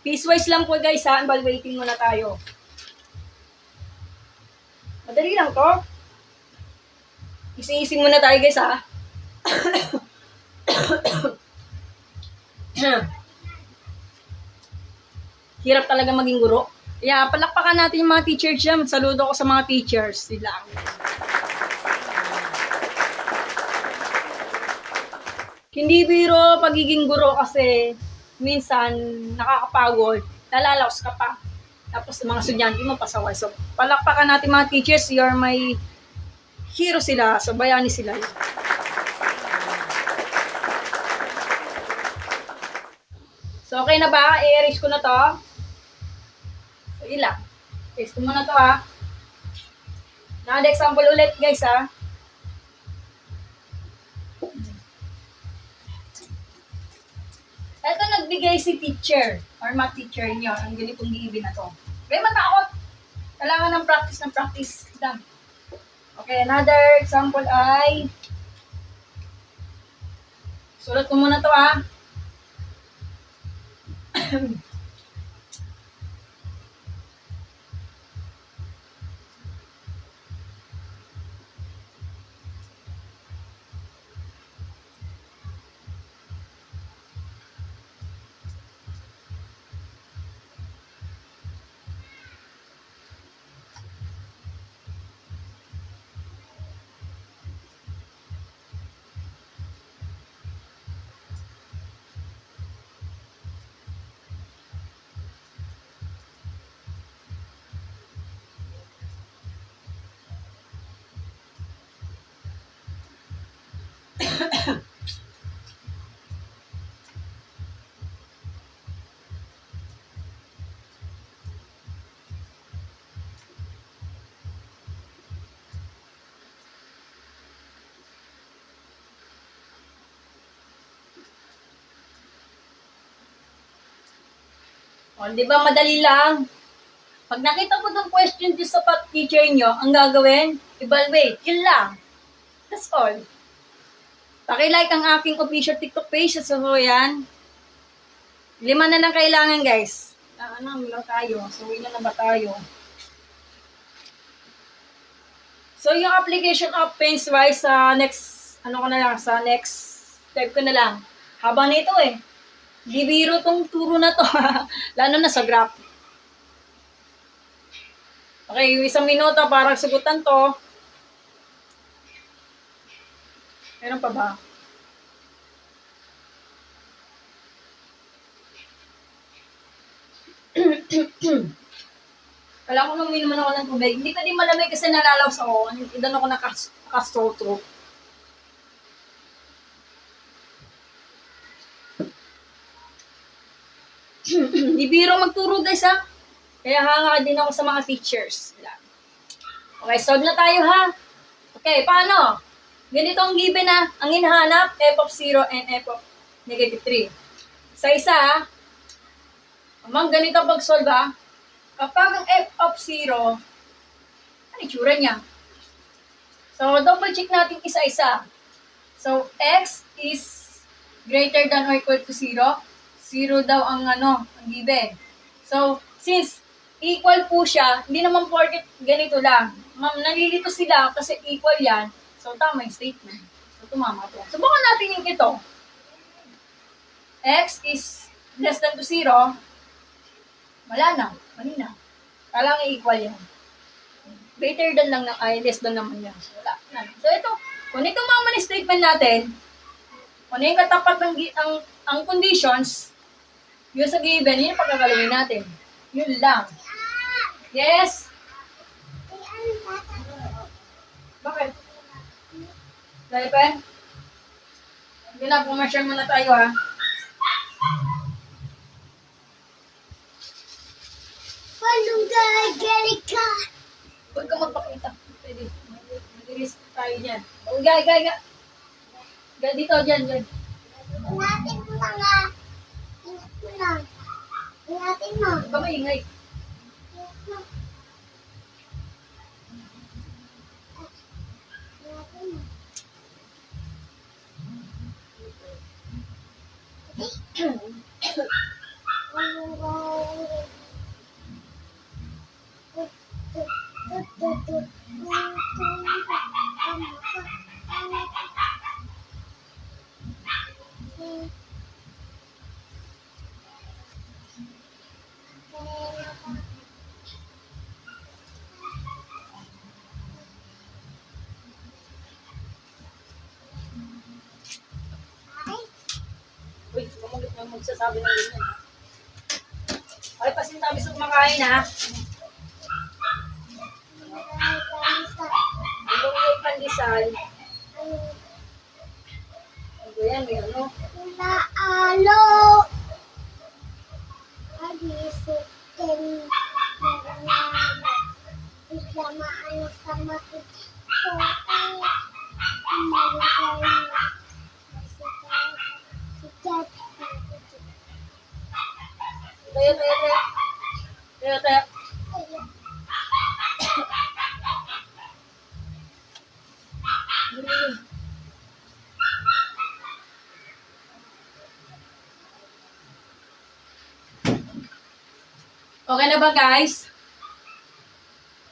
Piecewise lang po, guys, ha. Evaluating muna tayo. Madali lang to. Ising-ising muna tayo, guys, ha. Hirap talaga maging guro. Kaya palakpakan natin yung mga teachers dyan. Saludo ko sa mga teachers. Sila. Hindi biro pagiging guro kasi minsan nakakapagod. Nalalaos ka pa. Tapos mga estudyante mo pasaway. So palakpakan natin mga teachers. You're my hero sila. So bayani sila. So okay na ba? I-erase ko na to. So ilang. Erase ko muna to ha. Now, example ulit guys ha. Ito nagbigay si teacher or mga teacher niyo ang ganitong giibin na to. Kaya matakot. Kailangan ng practice lang. Okay, another example ay sulat ko muna to ha. O, di ba madali lang? Pag nakita mo itong question dito sa teacher nyo, ang gagawin, evaluate. Yun lang. That's all. Paki-like ang aking official TikTok page. So, yan. 5 na lang kailangan, guys. Ano lang tayo? So, ilan na ba tayo? So, yung application of Penswise sa next, sa next step ko na lang. Haba nito eh. Di biro tong turo na to. Lalo na sa graph. Okay, yung 1 minuto para sagutan to. Meron pa ba? Kala ko nung minuman ako ng tubig. Hindi ka din malamig kasi nalalaws ako. Idan ako nakastotro. Di biro magturo guys ha. Kaya hanga din ako sa mga teachers. Okay, solve na tayo ha. Okay, paano? Ganito ang given na. Ang hinahanap, f of 0 and f of negative 3. Sa isa ha. Amang ganito pag-solve ha. Kapag ang f of 0, ano itsura niya? So, double check natin isa-isa. So, x is greater than or equal to 0. 0 daw ang ang given. So, since equal po siya, hindi naman porket ganito lang. Nalilito sila kasi equal yan. So, tama yung statement. So, tumama po. Subukan natin yung ito. X is less than to 0. Wala na. Mali na. Kailangan equal yan. Greater than lang ay less than naman yan. So, wala na. So, ito. Kung ito mama yung statement natin, kung yung katapat ng ang conditions, yung sa given, yun yung pagkagalawin natin. Yun lang. Yes? Bakit? Dahil pa? Hindi na, commercial muna tayo ha. Paano gagaling ka? Huwag ka magpakita. Pwede. Mag-release tayo dyan. Gaya. Dito, dyan. Ingatan mo mga. Ingat mo lang. Ingatan mo. Huwag ka maingay. magsasabi ng ganyan. Ha? Okay, pasintabi sa kumakain ha. Yung may pandesal. Ano yan, may ano? Laalo. Abisitin. Biglamaan sa matut. Tayo, tayo, tayo. Tayo, tayo. Okay na ba, guys?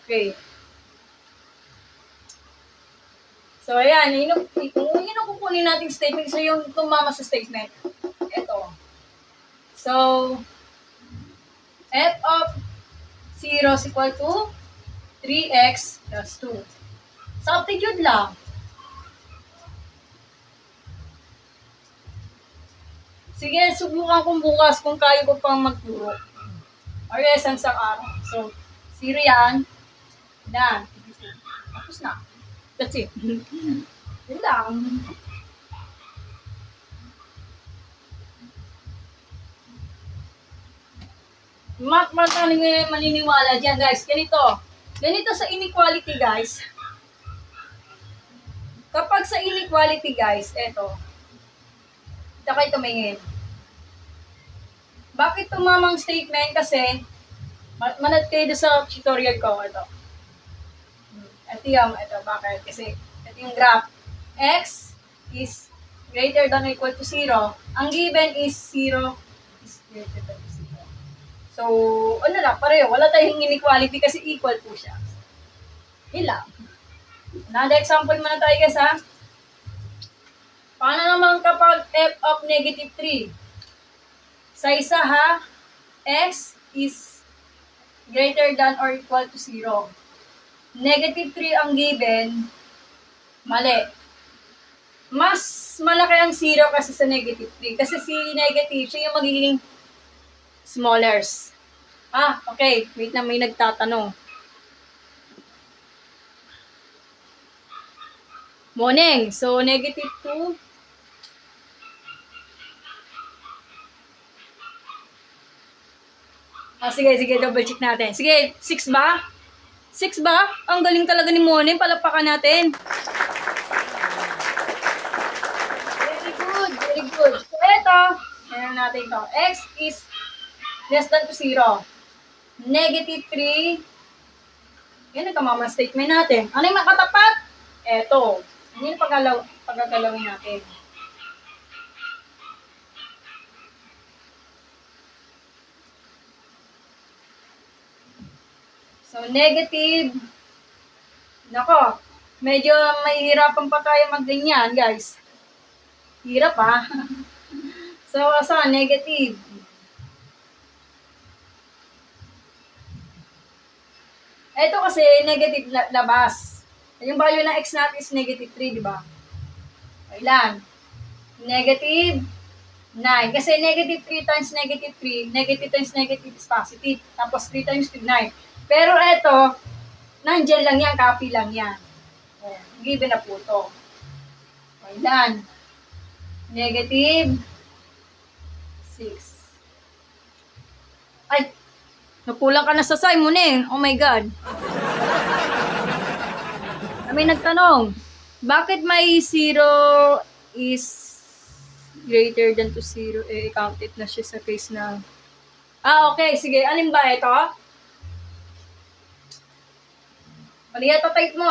Okay. So, ayan. Yung kukunin natin statement. So, yung tumama sa statement. Ito. So, f of 0 is equal to 3x plus 2. Substitute lang. Sige, subukan kong bukas kung kaya ko pang magturo. Or isang araw. So, 0 yan. Done. Tapos na. That's it. Yun lang. Maniniwala dyan, guys. Ganito sa inequality, guys. Kapag sa inequality, guys, eto. Ito kayo tumingin. Bakit tumamang statement? Kasi, manat kayo sa tutorial ko. Ito. Ito, bakit? Kasi, ito yung graph. X is greater than or equal to 0. Ang given is 0 is greater than 0. So, ano lang, pareho. Wala tayong inequality kasi equal po siya. Hila. Another example muna tayo, guys, ha? Paano naman kapag f of negative 3? Sa isa, ha? X is greater than or equal to 0. Negative 3 ang given. Mali. Mas malaki ang 0 kasi sa negative 3. Kasi si negative, siya yung magiging smallers. Okay. Wait na, may nagtatanong. Morning. So, negative 2. Sige, double check natin. Sige, 6 ba? 6 ba? Ang galing talaga ni Morning. Palapakan natin. Very good. So, ito. Ayan natin ito. X is less than to 0. Negative 3. Yan ang tamamang statement natin. Ano yung makatapat? Eto. Yan yung pagkagalawin natin. So, negative. Nako. Medyo mahihirapan pa tayo magganyan, guys. Hirap, ha? So, saan? Negative. Ito kasi, negative labas. Yung value ng x natin is negative 3, di ba? Ilan? Negative 9. Kasi negative 3 times negative 3, negative times negative is positive. Tapos 3 times 2, 9. Pero ito, nandyan lang yan, copy lang yan. Given na po ito. Ilan? Negative 6. Ay, nakulang ka na sa Simon eh. Oh my God. May nagtanong, bakit may 0 is greater than to 0? Count it na siya sa case na... okay. Sige. Alin ba ito? Paliyata type mo,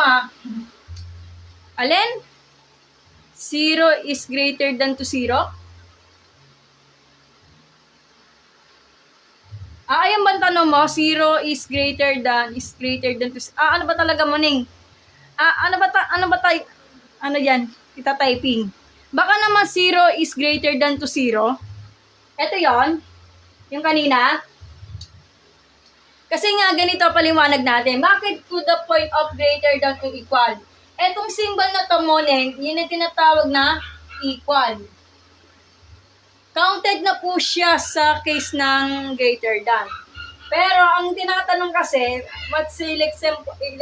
Alin? 0 is greater than to 0? Ayan ba tanong mo? 0 is greater than to... ano ba talaga mo, Ning? Ano yan? Ita-typing. Baka naman 0 is greater than to 0. Ito yon, yung kanina. Kasi nga, ganito paliwanag natin. Bakit to the point of greater than or equal? Etong symbol na to, Moneng, yun ang tinatawag na equal. counted na po siya sa case ng greater than. Pero ang tinatanong kasi, what's the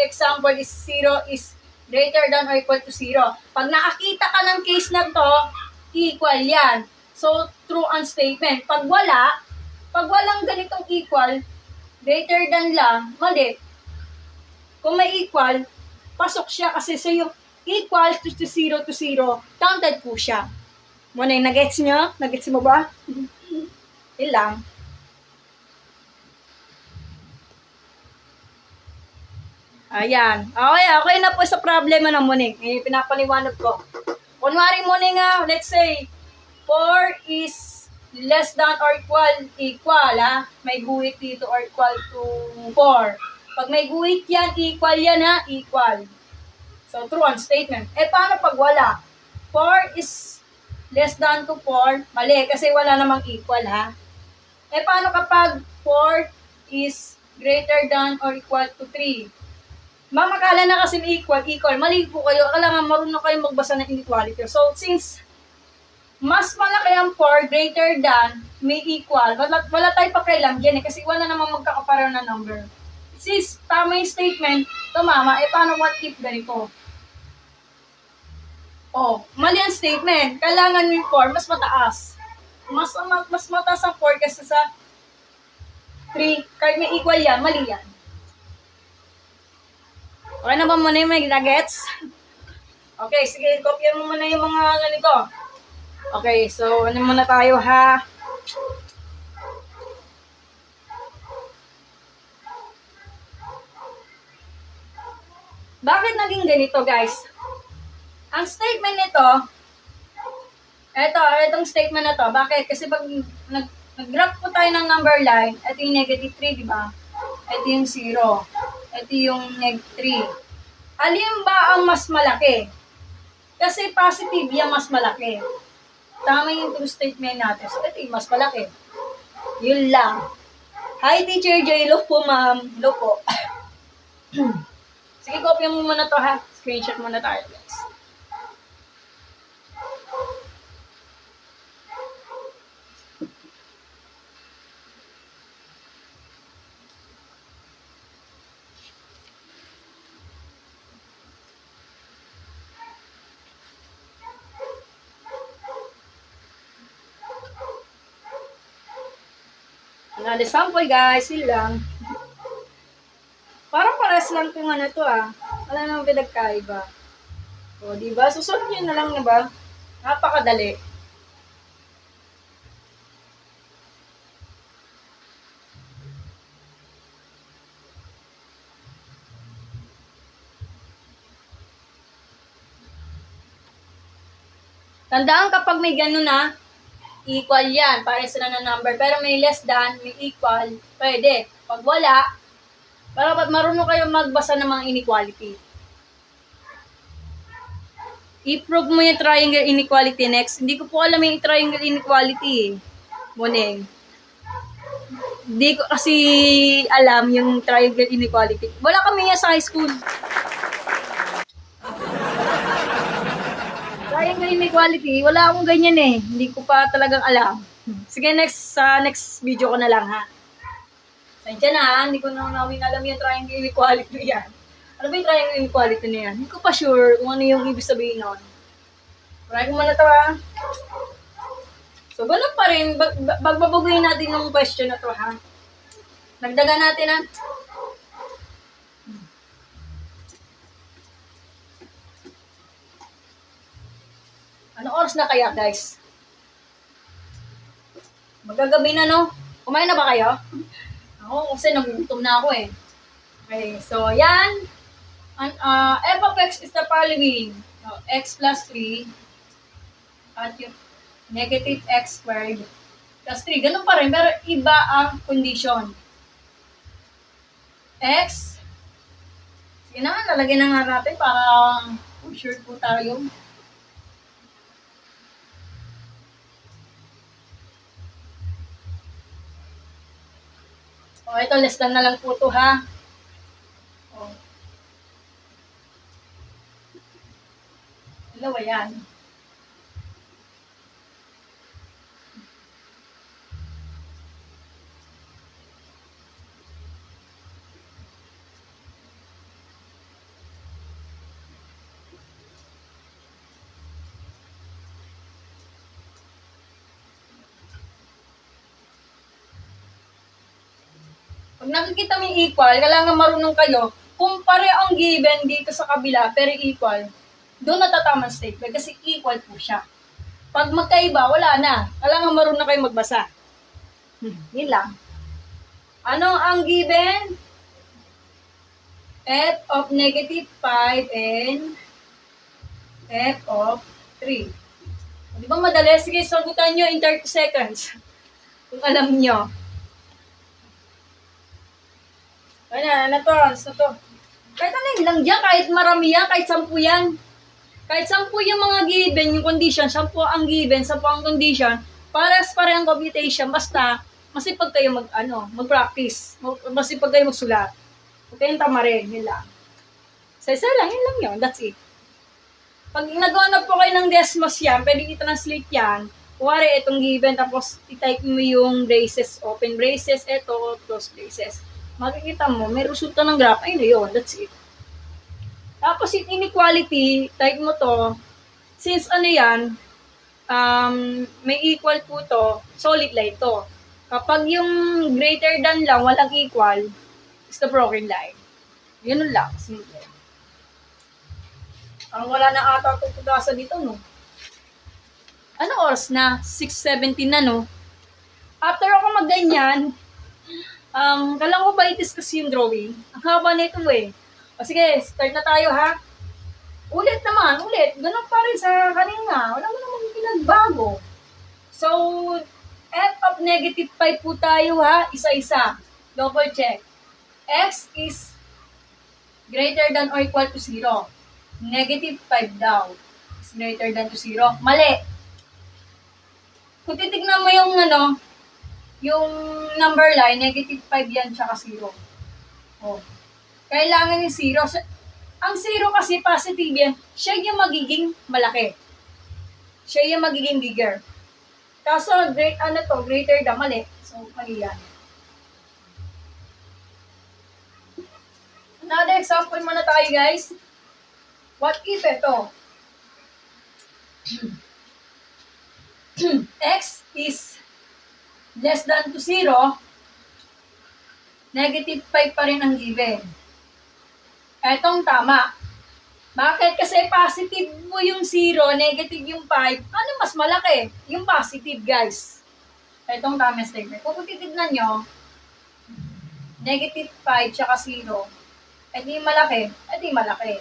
example is 0 is greater than or equal to 0. Pag nakakita ka ng case na to, equal yan. So, true ang statement. Pag walang ganitong equal, greater than lang, mali. Kung may equal, pasok siya kasi sa yung equal to 0 to 0, counted po siya. Muna yung nagets nyo? Nagets mo ba? Yun lang. Ayan. Okay na po sa problema ng muning. Pinapaliwanag ko. Kunwari muning nga, let's say, 4 is less than or equal, ha? May guhit dito or equal to 4. Pag may guhit yan, equal yan, ha? Equal. So, true ang statement. Paano pag wala? 4 is less than to 4. Mali, kasi wala namang equal, ha? Paano kapag 4 is greater than or equal to 3? Mamakala na kasi equal. Mali po kayo. Kailangan marunong kayo magbasa ng inequality. So, since mas malaki ang 4 greater than may equal, wala tayo pakialam dyan kasi wala namang magkakapareho na number. Since tama yung statement, tumama, paano what if ganito? Mali ang statement. Kailangan yung 4 mas mataas. Mas mataas ang 4 kasi sa 3. Kahit may equal yan, mali yan. Okay na ba muna yung may nuggets? Okay, sige, kopya mo muna yung mga ganito. Okay, so ano muna tayo ha? Bakit naging ganito guys? Ang statement nito, itong statement na to, bakit? Kasi pag nag-graph po tayo ng number line, ito yung negative 3, di ba? Ito yung 0. Ito yung neg 3. Alin ba ang mas malaki? Kasi positive yung mas malaki. Tama yung true statement natin. So, ito yung mas malaki. Yun lang. Hi, Teacher J. Hello po, ma'am. Hello po. Sige, kopya mo muna to ha. Screenshot muna tayo, guys. Another sample guys, yun lang. Parang pares lang kung ano to Wala namang pinagkaiba. Diba? Susunod nyo na lang na ba? Napakadali. Tandaan kapag may ganun equal yan, para sila na number. Pero may less than, may equal, pwede. Pag wala, para marunong kayo magbasa ng mga inequality. I-prove mo yung triangle inequality next. Hindi ko po alam yung triangle inequality Muning. Hindi ko kasi alam yung triangle inequality. Wala kami yan sa high school. Triangle inequality, wala akong ganyan Hindi ko pa talagang alam. Sige, next video ko na lang Sensya na hindi ko na alam yung triangle inequality yan. Ano ba yung triangle inequality na yan? Hindi ko pa sure kung ano yung ibig sabihin nun. Try ko muna ito So, ganun pa rin. Bagbabaguhin natin yung question na to Nagdagan natin Ano oras na kaya, guys? Magagabi na, no? Kumain na ba kayo? Ako, kasi nagugutom na ako Okay, so, yan. F of x is the following. So, x plus 3 at yung negative x squared plus 3. Ganun pa rin, pero iba ang condition. X. Sige na, lalagyan na nga natin para sure po tayo. Ito, less than na lang po ito, Dalawa yan. Pag nakikita mo yung equal, kailangan marunong kayo kung pare ang given dito sa kabila, pero equal, doon natatamang statement kasi equal po siya. Pag magkaiba, wala na. Kailangan marunong na kayo magbasa. Yun lang. Ano ang given? F of negative 5 and F of 3. Di ba madali? Sige, sagutan nyo in 30 seconds. Kung alam nyo. Ano to? Kahit ano yun lang dyan, kahit marami yan, kahit 10 yan. Kahit 10 yung mga given, yung condition, 10 ang given, 10 ang condition, pare ang computation, basta masipag kayo mag-practice. Masipag kayo magsulat. Huwag kayong tama rin, yun lang. Sa isa lang, yun lang yun, that's it. Pag nagawa na po kayo ng Desmos yan, pwede i-translate yan. Kuwari, itong given, tapos i-type mo yung braces, open braces, ito, close braces. Makikita mo, may resulta ng graph, ayun na yun, that's it. Tapos yung inequality, type mo to, since ano yan, may equal po to, solid line to. Kapag yung greater than lang, walang equal, is the broken line. Yun lang, simple. Ang wala na ata itong pagkasa dito, no? Ano oras na? 6:17 na, no? After ako magganyan, kailangan ko ba itis kasi yung drawing? Ang haba nito eh. O sige, start na tayo ha. Ulit. Ganun pa rin sa kanina. Wala mo namang pinagbago. So, f of negative 5 po tayo ha. Isa-isa. Double check. X is greater than or equal to 0. Negative 5 daw. Is greater than to 0. Mali. Kung titignan mo yung number line, negative 5 yan, tsaka 0. Oh. Kailangan yung 0. Ang 0 kasi positive yan, siya yung magiging malaki. Siya yung magiging bigger. Kaso, greater than, mali. So, mali yan. Another example muna tayo, guys. What if ito? X is less than to 0, negative 5 pa rin ang given. Etong tama. Bakit? Kasi positive mo yung 0, negative yung 5. Ano mas malaki? Yung positive, guys. Etong tama statement. Kung titignan nyo, negative 5 tsaka 0, edi malaki, edi malaki.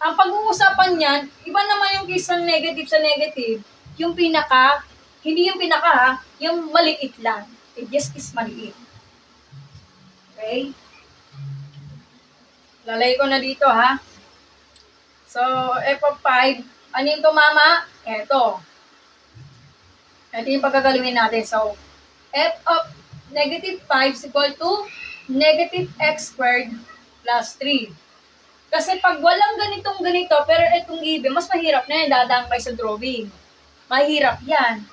Ang pag-uusapan niyan, iba naman yung case ng negative sa negative, yung pinaka, hindi yung pinaka ha, yung maliit lang. It just is maliit. Okay? Lalay ko na dito ha. So, f of 5, ano yung tumama? Eto. Ito yung pagkagalawin natin. So, f of negative 5 is equal to negative x squared plus 3. Kasi pag walang ganito, pero itong given, mas mahirap na yan, dadaan kayo sa drawing. Mahirap yan.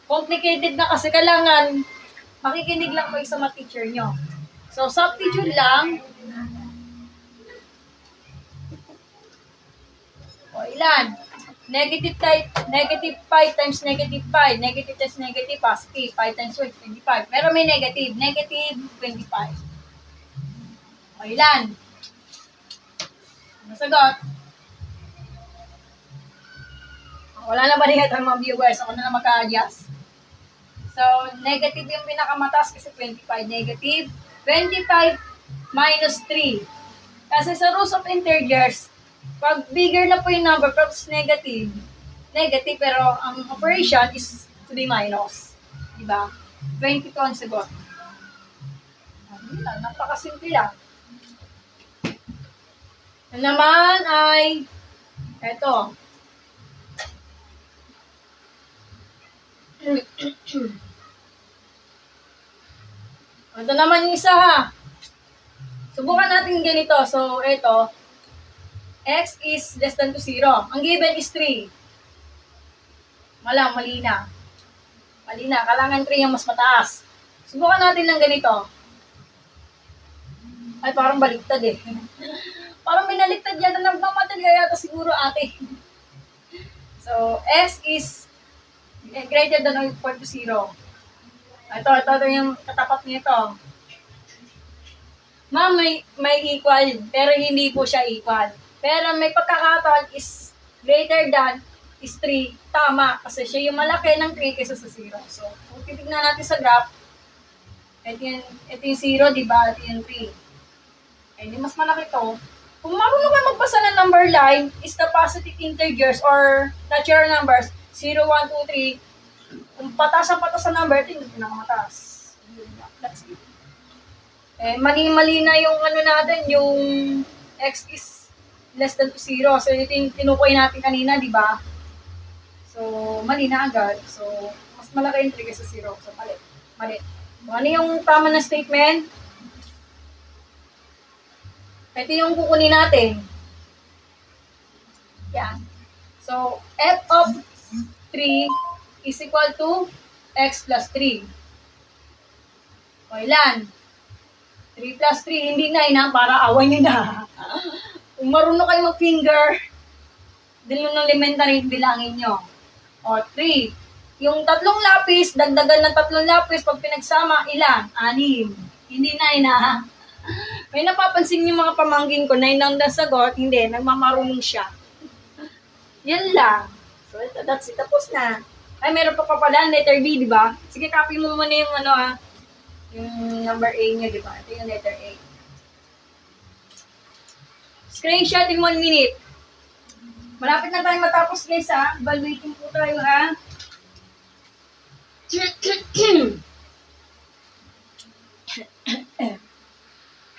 Complicated na kasi kailangan makikinig lang kayo sa mga teacher nyo. So, substitute lang. O, ilan? Negative 5 times negative 5. Negative times negative, positive. 5 times 1, 25. Pero may negative. Negative 25. O, ilan? Masagot. Wala na ba rin ang mga viewers? Ako na lang magka-adjust. So, negative yung pinakamataas kasi 25. Negative 25 minus 3. Kasi sa rules of integers, pag bigger na po yung number, pag negative, pero ang operation is to be minus. Diba? 22 ang sagot. Napakasimple lang. Yan naman ay eto. Ito naman yung isa ha. Subukan natin ganito. So, eto. X is less than to 0. Ang given is 3. Mali na. Kailangan 3 yung mas mataas. Subukan natin ng ganito. Ay, parang baliktad eh. Parang binaliktad yata ng matalya yata siguro ate. So, x is greater than or equal to 0. Ito yung katapat nito. Ma'am, may equal, pero hindi po siya equal. Pero may pagkakataon is greater than is 3. Tama, kasi siya yung malaki ng 3 kaysa sa 0. So, kung titignan natin sa graph, ito yung 0, di ba? Ito yung 3. Eh, di mas malaki to. Kung marunong kayo magbasa ng number line, is the positive integers or natural numbers, 0, 1, 2, 3. Kung patas ang patas sa number, ito yung pinakamataas. That's it. Eh, mali-mali na yung ano natin, yung x is less than to 0. So, ito yung tinukoy natin kanina, di ba? So, mali na agad. So, mas malaki yung 3 kaysa 0. So, mali. Mali. So, ano yung tama na statement? Ito yung kukunin natin. Yan. So, f of 3 is equal to x plus 3. O, ilan? 3 plus 3, hindi na ina, para awan nyo na. Kung marunong kayo mag-finger, din nung elementary, bilangin nyo. O, 3. Yung 3 lapis, dagdagan ng 3 lapis, pag pinagsama, ilan? 6. Hindi na ina. May napapansin yung mga pamangkin ko, 9 ang nasagot, hindi, nagmamarunong siya. Yan lang. So, that's it. Tapos na. Ay, meron pa pala, letter B, di ba? Sige, copy mo muna yung ano yung number A niya, di ba? Ito yung letter A. Screenshot in 1 minute. Malapit na tayo matapos, guys, ha? Evaluating po tayo, ha?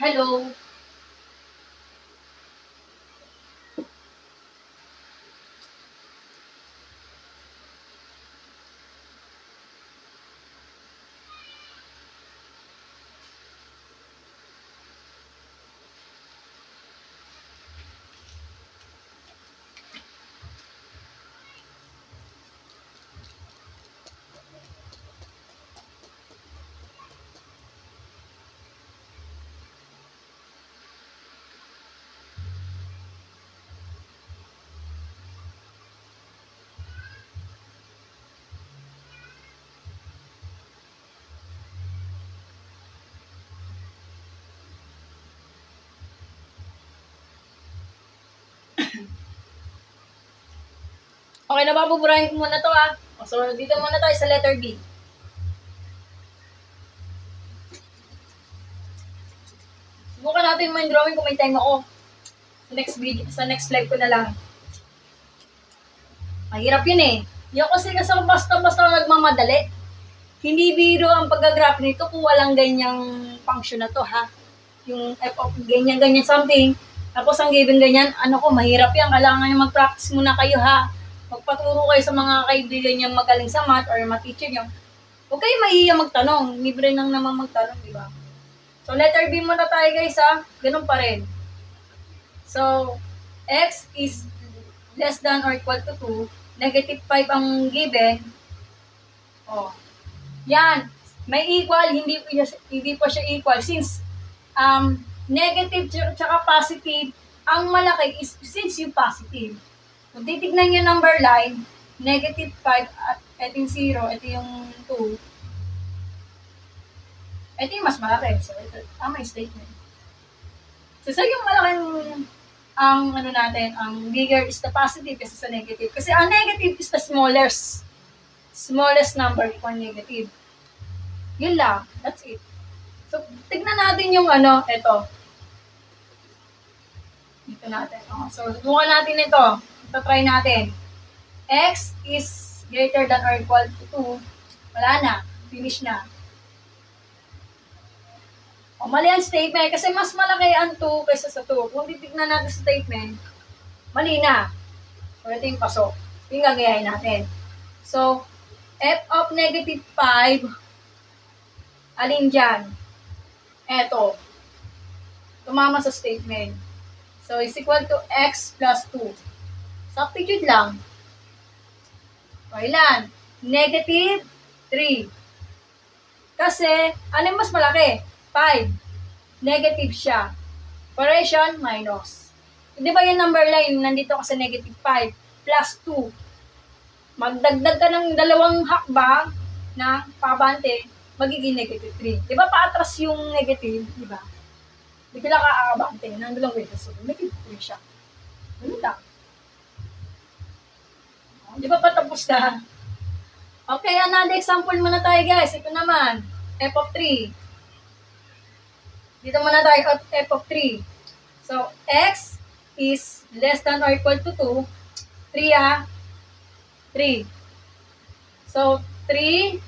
Hello. Okay, nababuburahin ko muna to, ha? So, dito muna tayo sa letter B. Subukan natin mind drawing kung may time ako. Sa next video, sa next live ko na lang. Mahirap yun eh. Yung kasi basta-basta nagmamadali. Hindi biro ang pag-graph nito kung walang ganyang function na to, ha? Yung f of ganyan-ganyan something. Tapos ang given ganyan, mahirap yan. Kailangan nyo mag-practice muna kayo, ha? Magpaturo kayo sa mga kaibigan nyo magaling sa math or ma-teacher nyo. Huwag kayo mahihiya magtanong. Libre lang naman magtanong, di ba? So, letter B muna tayo, guys, ha? Ganun pa rin. So, x is less than or equal to 2. Negative 5 ang given. Oh. Yan. May equal, hindi pa siya equal. Since negative tsaka positive, ang malaki is since yung positive. Kung titignan yung number line, negative 5 at ito yung 0, ito yung 2. Ito yung mas malaki. So, ito, tama yung statement. So, yung malaking, ang bigger is the positive kasi sa negative. Kasi ang negative is the smallest number for negative. Yun lang. That's it. So, tignan natin yung ito. Dito natin. So, subukan natin ito. Ito, try natin. X is greater than or equal to 2. Wala na. Finish na. Mali ang statement kasi mas malaki ang 2 kaysa sa 2. Kung titignan natin sa statement, mali na. So, ito yung pasok. Ito yung gagayahin natin. So, f of negative 5, alin dyan? Eto. Tumama sa statement. So, is equal to x plus 2. Substitute lang. O, ilan? Negative 3. Kasi, ano yung mas malaki? 5. Negative siya. Operation, minus. Di ba yung number line, nandito kasi negative 5 plus 2. Magdagdag ka ng dalawang hakbang na pabante, magiging negative 3. Di ba paatras yung negative? Di ba? Bigla ka aabante, nandun lang wait. So, may kipin siya. Ganun lang. Di ba patapos na? Okay, another example muna tayo guys. Ito naman, f of 3. Dito muna tayo, f of 3. So, x is less than or equal to 2. 3 3. So, 3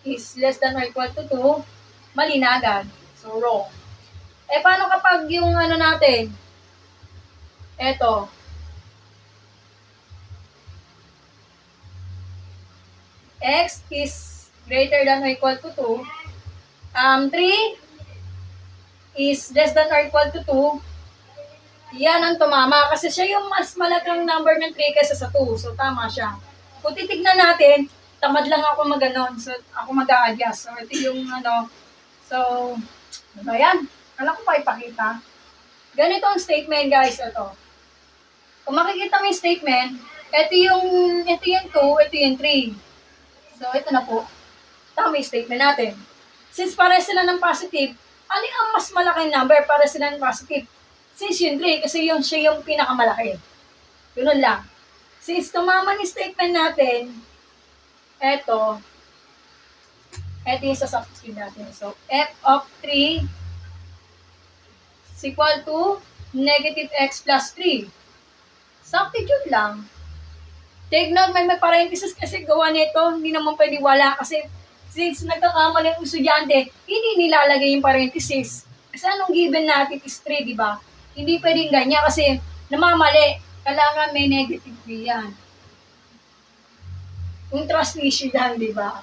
is less than or equal to 2. Mali na agad. So, wrong. Paano kapag yung ano natin? Eto. X is greater than or equal to 2. 3 is less than or equal to 2. Yan ang tumama. Kasi siya yung mas malaking number ng 3 kaysa sa 2. So, tama siya. Kung titignan natin, tamad lang ako mag-ganon. So, ako mag-a-adjust. So, ito yung ano. So, ano ba yan? Alam ko pa ipakita. Ganito ang statement, guys. Ito. Kung makikita mo yung statement, ito yung 2, ito yung 3. So, ito na po. Tama yung statement natin. Since pare sila ng positive, alin ang mas malaking number para sila ng positive? Since yung 3, kasi siya yung pinakamalaki. Ganun lang. Since tumama yung statement natin, ito yung sasubstitute natin. So, f of 3 is equal to negative x plus 3. Substitute lang. Take note, may parenthesis kasi gawa nito. Hindi naman pwede wala kasi since nagkakamali ng estudyante, hindi nilalagay yung parenthesis. Kasi anong given natin is 3, di ba? Hindi pwedeng ganyan kasi namamali. Kailangan may negative 3 yan. Kung transmission yan, di ba?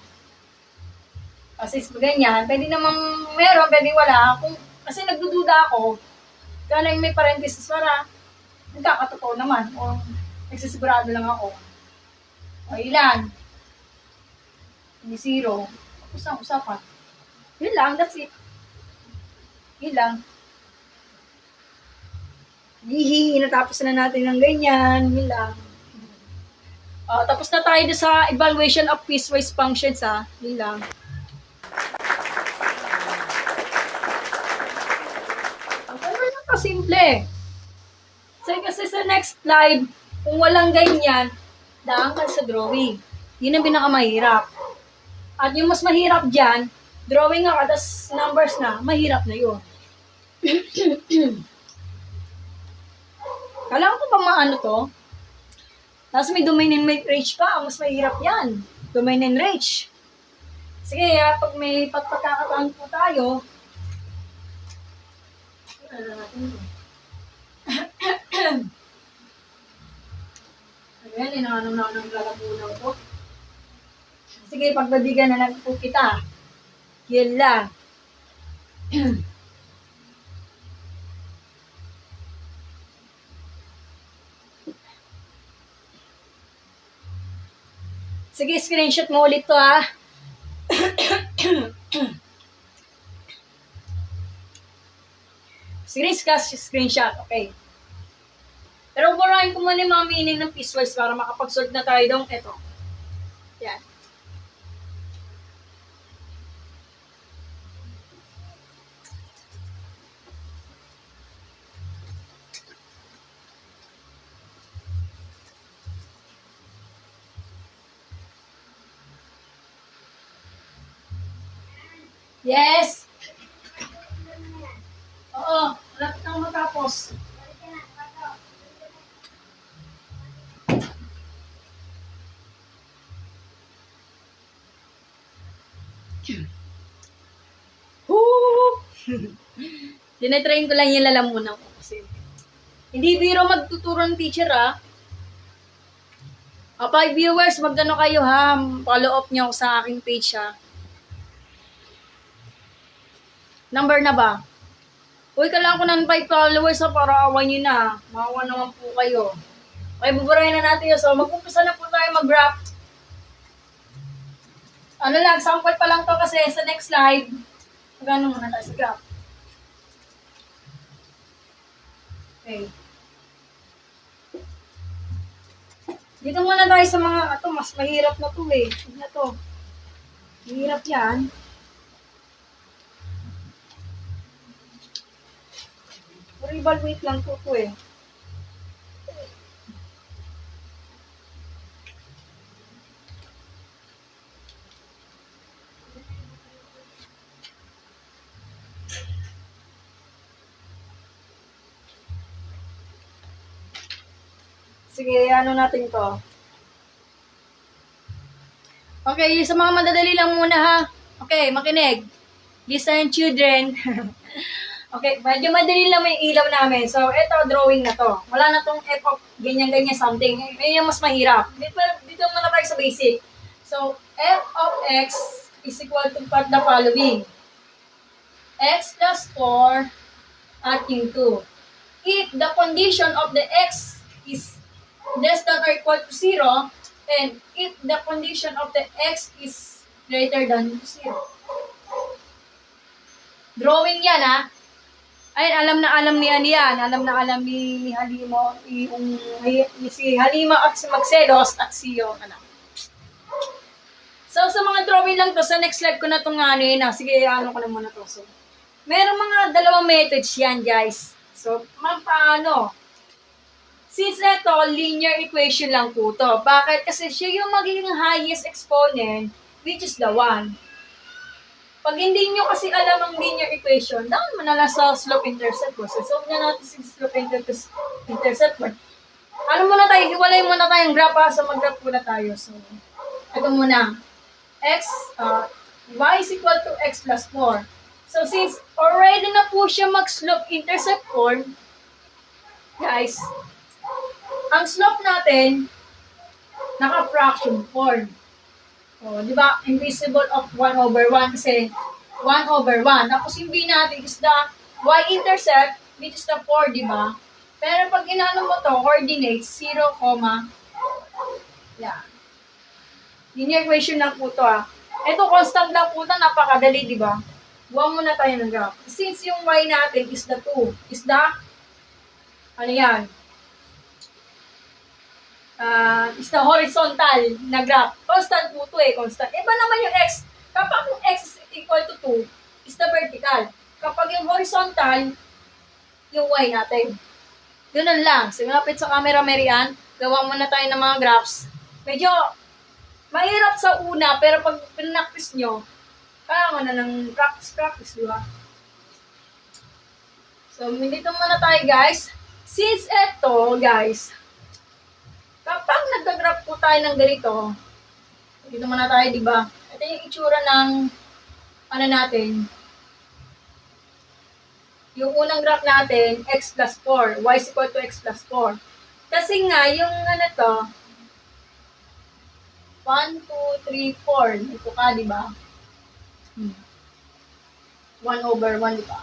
Kasi ganyan, pwede namang meron, pwede wala. Kasi nagdududa ako, kaya may parenthesis para nagkakatotoo naman. O nagsisigurado lang ako. O ilan? Hindi 0. Tapos ang usapan. Yun lang, that's it. Yun lang. Hihi, natapos na natin ng ganyan. Yun lang. Tapos na tayo sa evaluation of piecewise functions ha. Yun lang. Ganun lang kasimple. Kasi sa next slide, kung walang ganyan, daan ka sa drawing. Yun ang pinakamahirap. At yung mas mahirap dyan, drawing nga ka, tas numbers na, mahirap na yun. Kailangan ko ba maano to? Tapos may domain and may range pa, mas mahirap yan. Domain and range. Sige, pag may pagkakataan po tayo, ayan, inaano na ng lalabunan ko. Sige, pagbabigyan na lang po kita. Yan lang. Sige, screenshot mo ulit to ha. Screenshot, okay. Pero burahin ko muna yung mga meaning ng piecewise para makapag-solve na tayo dong ito. Yan. Yes! Oo, malapit na matapos. Dinetrain ko lang yung lalamunan ko kasi. Hindi biro magtuturo ng teacher ha. 5 viewers, magkano kayo ha? Follow up nyo sa aking page ha. Number na ba? Uy, kailangan ko ng 5 followers ha para awan nyo na. Maawa naman po kayo. Okay, buburahin na natin yun. So, mag-umpisa na po tayo mag-graph. Ano lang, sample pa lang to kasi sa next slide, magano muna tayo sa graph. Okay. Dito muna tayo sa mga, ito, mas mahirap na to eh. Tignan to. Mahirap yan. Evaluate lang po to eh. Sige, ano natin to. Okay, sa mga madadali lang muna ha. Okay, makinig. Listen, children. Okay, medyo madali lang may ilaw namin. So, ito, drawing na to. Wala na tong f of ganyan-ganyan something. May yung mas mahirap. Dito muna tayo sa basic. So, f of x is equal to the following. X plus 4 at yung 2. If the condition of the x is less than or equal to 0, and if the condition of the x is greater than 0. Drawing yan ha. Ay, alam ni yan. Alam ni Halima, si Halima at si Magselos at si yung anak. So, sa mga drawing lang to, sa next slide ko na itong sige, ano ko na muna to. So, merong mga dalawang methods yan, guys. So, paano? Since ito, linear equation lang po to. Bakit? Kasi siya yung magiging highest exponent, which is the 1. Pag hindi nyo kasi alam ang linear equation, down mo na lang sa slope-intercept ko. So, solve na natin si slope-intercept ko. Ano muna tayo? Hiwalay muna tayong graph ha. So, mag-graph muna tayo. So, ito muna. Y is equal to x plus 4. So, since already na po siya mag-slope-intercept form, guys, ang slope natin, naka-fraction form. O, di ba? Invisible of 1 over 1 kasi 1 over 1. Tapos yung B natin is the y-intercept, which is the 4, di ba? Pero pag inano mo to, coordinates 0, yan. Linear equation lang po to ah. Ito, constant lang po ito, napakadali, di ba? Buwang muna tayo ng graph. Since yung y natin is the 2, is the, ano yan? Is the horizontal na graph. Constant po ito eh, constant. Iba naman yung x. Kapag yung x is equal to 2, is the vertical. Kapag yung horizontal, yung y natin. Ganun lang. Sige, lapit sa camera, Marian. Gawa muna tayo ng mga graphs. Medyo mahirap sa una, pero pag pinaktis nyo, kaya mo na ng practice, di ba? So, dito muna tayo, guys. Since eto, guys, kapag nag-graph po tayo ng ganito, dito muna tayo, di ba? Ito yung itsura ng, ano natin, yung unang graph natin, x plus 4, y is equal to x plus 4. Kasi nga, yung ano to, 1, 2, 3, 4, ito ka, di ba? 1 over 1, di ba?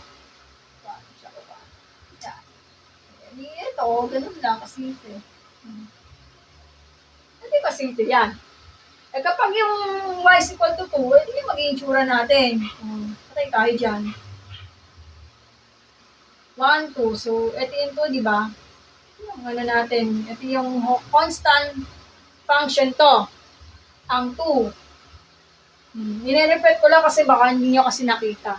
Ito, ganun lang, kasi ito. Hindi pa simple yan. Eh kapag yung y is equal to 2, ito yung magiging tsura natin. Patay tayo dyan. 1, 2. So, ito yung 2, di ba? Yung ano natin. Ito yung constant function to. Ang 2. Nire-repeat ko lang kasi baka hindi nyo kasi nakita.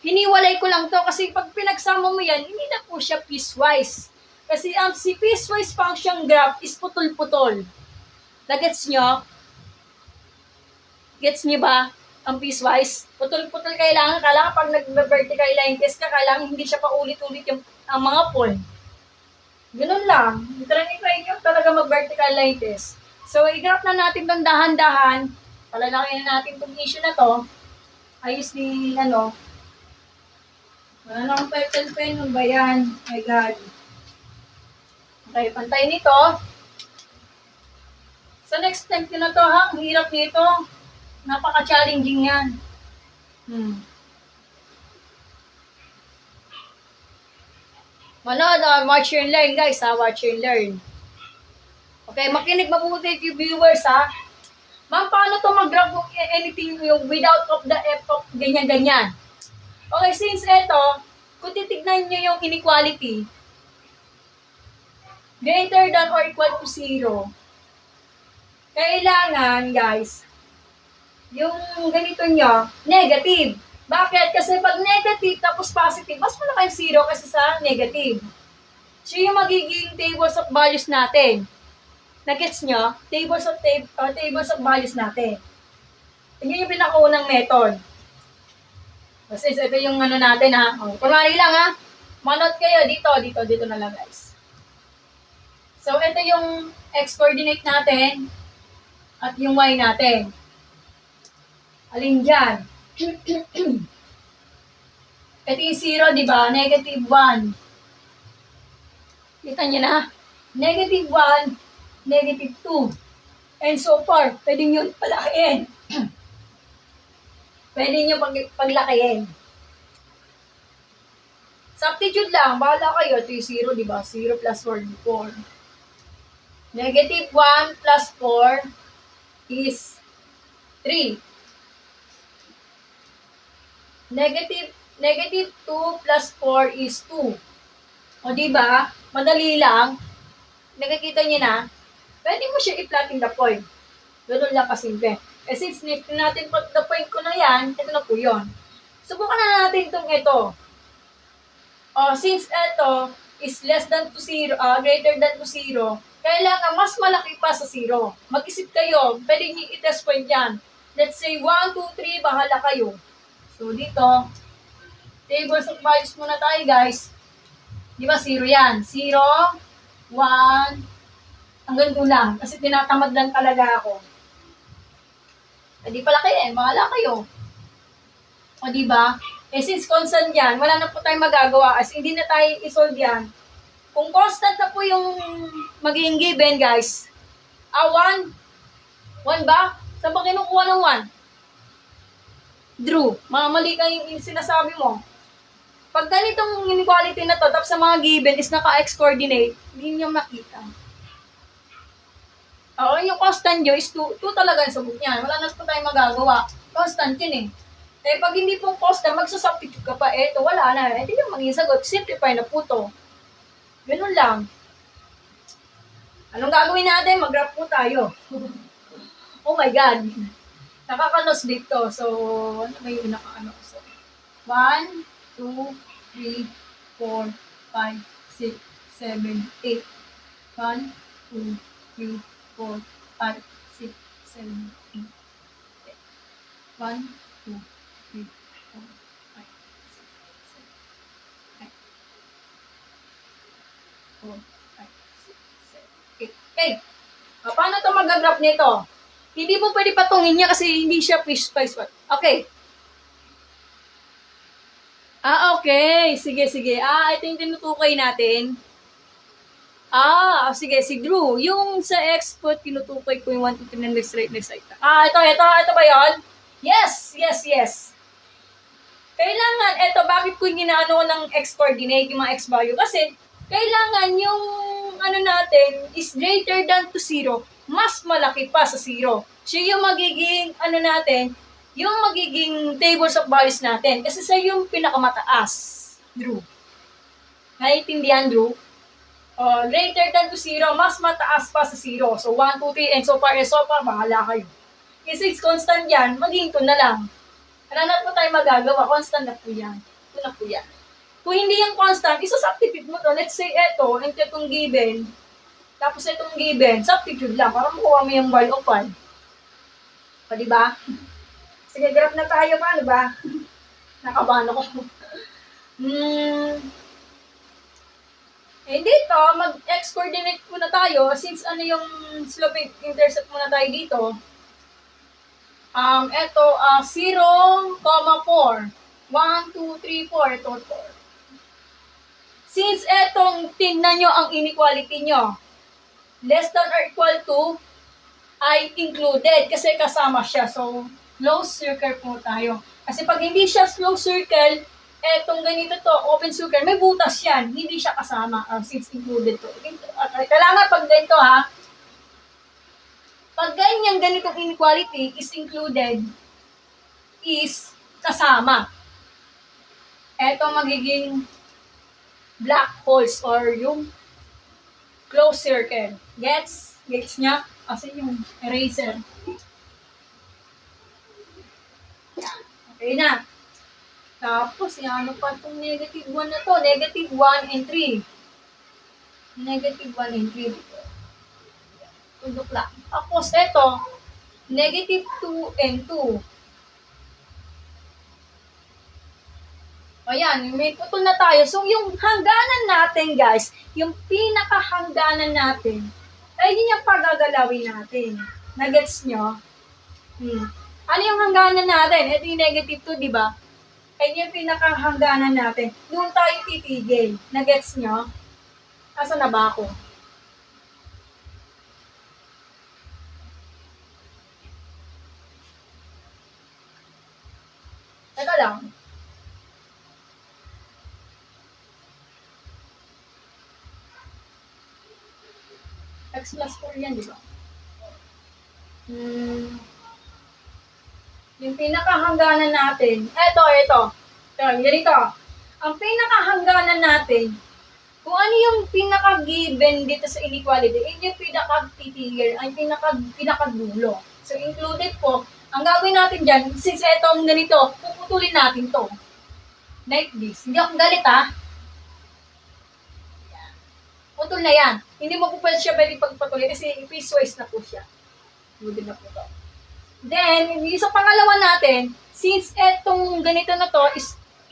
Hiniwalay ko lang to kasi pag pinagsama mo yan, hindi na po siya piecewise. Kasi ang si piecewise function graph is putol-putol. Nagets nyo? Gets nyo ba? Ang piecewise? Putol-putol kailangan pag nag-vertical line test ka, kailangan hindi siya paulit-ulit ang mga point. Ganun lang. Try nyo talaga mag-vertical line test. So, i-graph na natin itong dahan-dahan. Palalaki na natin itong issue na to. Ayos ni, ano. Wala na akong petal pen. Ano ba yan? My God. Okay, pantay nito. Sa next time ko na to ha, ang hirap nito. Napaka-challenging yan. Manood, watch and learn guys ha, watch and learn. Okay, makinig mabuti yung viewers ha. Ma'am, paano to mag-graph anything yung without of the f of ganyan-ganyan? Okay, since eto, kung titignan nyo yung inequality, greater than or equal to 0, kailangan, guys, yung ganito nyo, negative. Bakit? Kasi pag negative tapos positive, mas malaki yung zero kasi sa negative. Siya yung magiging tables of values natin. Nagets nyo? Tables of values natin. Yun yung pinakaunang method. Kasi ito yung ano natin ha. O, kunwari lang ha. Manot kayo dito na lang guys. So ito yung x coordinate natin at yung y natin. Alin dyan? Ito yung 0, di ba? Negative 1. Kita nyo na? Negative 1, negative 2. And so far, pwede nyo palakihin. Pwede nyo paglakihin. Substitute lang, bahala kayo. Ito yung 0, di ba? 0 plus 4, 4. Negative 1 plus 4 is 3. Negative 2 plus 4 is 2. O di ba? Madali lang. Nakikita niyo na? Pwede mo siya i-plot in the point. Ganun lang kasimple. Eh since natin pag the point ko na yan, ito na po yun. Subukan na natin itong ito. Since ito is less than to 0, greater than to 0, kailangan mas malaki pa sa 0. Mag-isip kayo, pwede niyo i-test point yan. Let's say 1, 2, 3, bahala kayo. So dito, tables of values muna tayo guys. Di ba 0 yan? 0, 1, hanggang 2 lang. Kasi tinatamad lang talaga ako. Di pala kayo bahala kayo. O di ba? Since constant yan, wala na po tayong magagawa as hindi na tayo isolve yan. Kung constant na po yung magiging given, guys, 1 ba? Saan ba kinukuha ng 1? Drew, mali ka yung sinasabi mo. Pag ganitong inequality na to, tapos sa mga given is naka-x coordinate, hindi nyo makita. Yung constant nyo is 2 talaga yung sagot niyan. Wala na po tayong magagawa. Constant yun eh. Pag hindi pong constant, magsasubstitute ka pa. Ito, wala na. Hindi yung magiging sagot. Simplify na po to. Ganun lang. Anong gagawin natin? Mag-graph po tayo. Oh my God. Nakakanos dito. So, ano ba yung naka-ano? So, 1, 2, 3, 4, 5, 6, 7, 8. 1, 2, 3, 4, 5, 6, 7, 8. 1, 2, 3, 4, 5, 6, 7, 8. 4, 5, 6, 7, 8. Okay. Paano ito mag-graph nito? Hindi mo pwede patungin niya kasi hindi siya piece-wise. Okay. Okay. Sige. Ito yung tinutukoy natin. Sige, si Drew. Yung sa export, tinutukoy ko yung 1, 2, 3, next right. Ito ba yun? Yes. Kailangan, bakit ko ginaano ng x coordinate, yung mga x value? Kasi, kailangan yung, natin, is greater than to 0, mas malaki pa sa 0. Siya yung magiging, yung magiging tables of values natin. Kasi siya yung pinakamataas, Drew. Naiintindihan, Drew? Greater than to 0, mas mataas pa sa 0. So, 1, 2, 3, and so far, bahala kayo. Kasi it's constant yan, maging 2 na lang. Wala na po tayo magagawa, constant na po yan. 2 na po yan. Kung hindi yung constant, isa-substitute mo to. Let's say itong given, tapos itong given, substitute lang, para makuha mo yung value of 1. Diba? Sige, graph na tayo, paano ba? Nakabahan ako. Dito, mag-x coordinate muna tayo, since yung slope intercept muna tayo dito. 0, 4. 1, 2, 3, 4. Ito, 4. Since tingnan nyo ang inequality nyo, less than or equal to, ay included kasi kasama siya. So, closed circle po tayo. Kasi pag hindi siya closed circle, ganito to, open circle, may butas yan. Hindi siya kasama since included to. Kailangan pag ganito pag ganitong inequality is included, is kasama. Magiging black holes or yung closed circle. Gets niya? Kasi yung eraser. Okay na. Tapos, ano pa itong negative 1 na to? Negative 1 and 3. Negative 1 and 3. Tundok lang. Tapos, ito, negative 2 and 2. Ayan, may putol na tayo. So, yung hangganan natin, guys, yung pinakahangganan natin, ay yun yung pagagalawin natin. Nagets nyo? Ano yung hangganan natin? Ito yung negative 2, di ba? Ay yung pinakahangganan natin. Doon tayo titigil. Nagets nyo? Asa na ba ako? Teka lang. X plus 4 yan, di ba? Yung pinakahangganan natin, ito. Ganito. Ang pinakahangganan natin, kung ano yung pinaka-given dito sa inequality, yun yung pinaka-titigil, ay pinaka-dulo. So, included po, ang gagawin natin dyan, since etong ganito, puputulin natin to. Like this. Hindi ako galit, ha? Putol na yan. Hindi mo po pwede siya pwede pagpatuloy kasi piecewise na po siya. Good na po to. Then, yung sa pangalawa natin, since etong ganito na to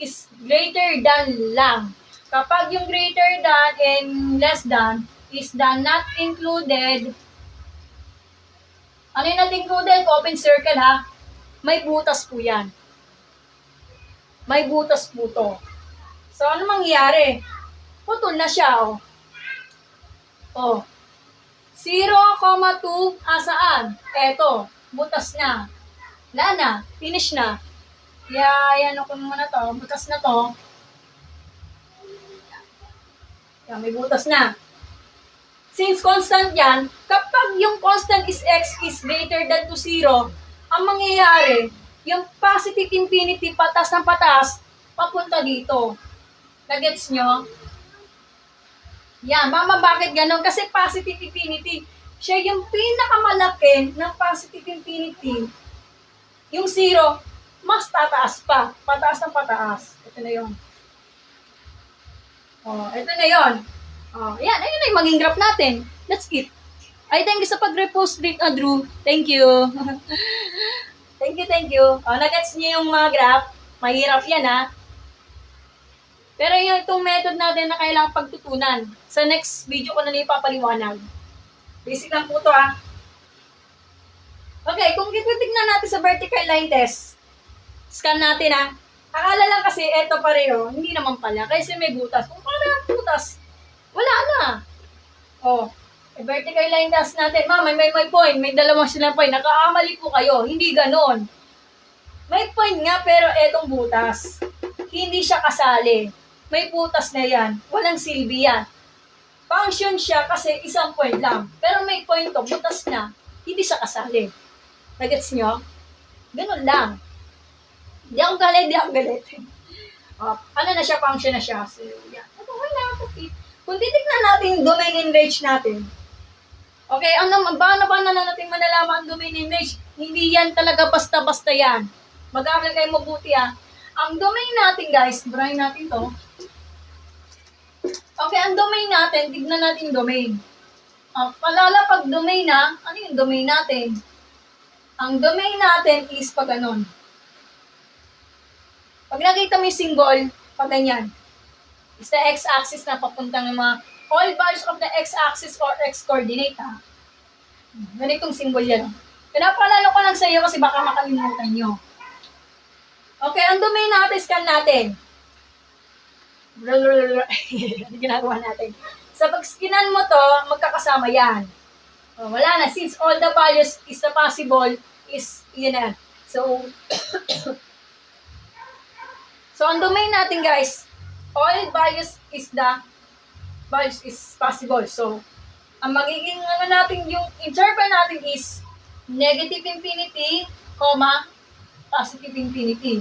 is greater than lang. Kapag yung greater than and less than is the not included, ano yung not included? Open circle, ha? May butas po yan. May butas po to. So, ano mangyayari? Putol na siya, oh. Oh. 0,2 saan? Eto, butas na. Wala na, finish na. Kaya, yan ako muna to, butas na to. Yan, may butas na. Since constant yan, kapag yung constant is x is greater than to 0, ang mangyayari, yung positive infinity patas ng patas, papunta dito. Nagets nyo? Yan, mama, bakit ganon? Kasi positive infinity, siya yung pinakamalaki ng positive infinity. Yung 0, mas tataas pa. Pataas ng pataas. Ito na yun. Oh, ito na yun. Oh, yan, ayun na yung maging graph natin. That's it. Ay, thank you sa pag-repost, Drew. Thank you. Thank you. Oh, nagets niyo yung mga graph. Mahirap yan, ha? Pero yung itong method natin na kailangang pagtutunan. Sa next video ko na ipapaliwanag. Basic lang po ito, ha? Okay, kung titignan natin sa vertical line test, scan natin, ha? Akala lang kasi, eto pareho. Hindi naman pala. Kasi may butas. Kung paano butas, wala na. Oh, vertical line test natin. Ma'am, may point. May dalawang silang point. Nakaamali po kayo. Hindi ganon. May point nga, pero etong butas. Hindi siya kasali. May butas na yan. Walang silbi yan. Function siya kasi isang point lang. Pero may point to, butas na. Hindi siya kasali. Nagets nyo? Ganun lang. Di ako galit. Ano na siya, function na siya. So, yan. Ito, wala. Kung titignan natin yung domain and range natin, okay, paano na natin malalaman ang domain and range? Hindi yan talaga basta-basta yan. Mag-aaral kayo mabuti, ha. Ang domain natin, guys, burahin natin to. Okay, ang domain natin, tignan natin domain. Palala pag domain na, ano yung domain natin? Ang domain natin is pag ganon. Pag nakita mo yung symbol, pag ganyan, is the x-axis na papuntang yung mga all values of the x-axis or x-coordinate, ha? Ganitong symbol yan. Pinapalala ko lang sa iyo kasi baka makalimutan nyo. Okay, ang domain natin, scan natin. Ano ginagawa natin? Sa pag-scanan mo to, magkakasama yan. Wala na. Since all the values is the possible, is yun na. So, ang domain natin, guys, all values is possible. So, ang magiging natin, yung interval natin is negative infinity, positive infinity.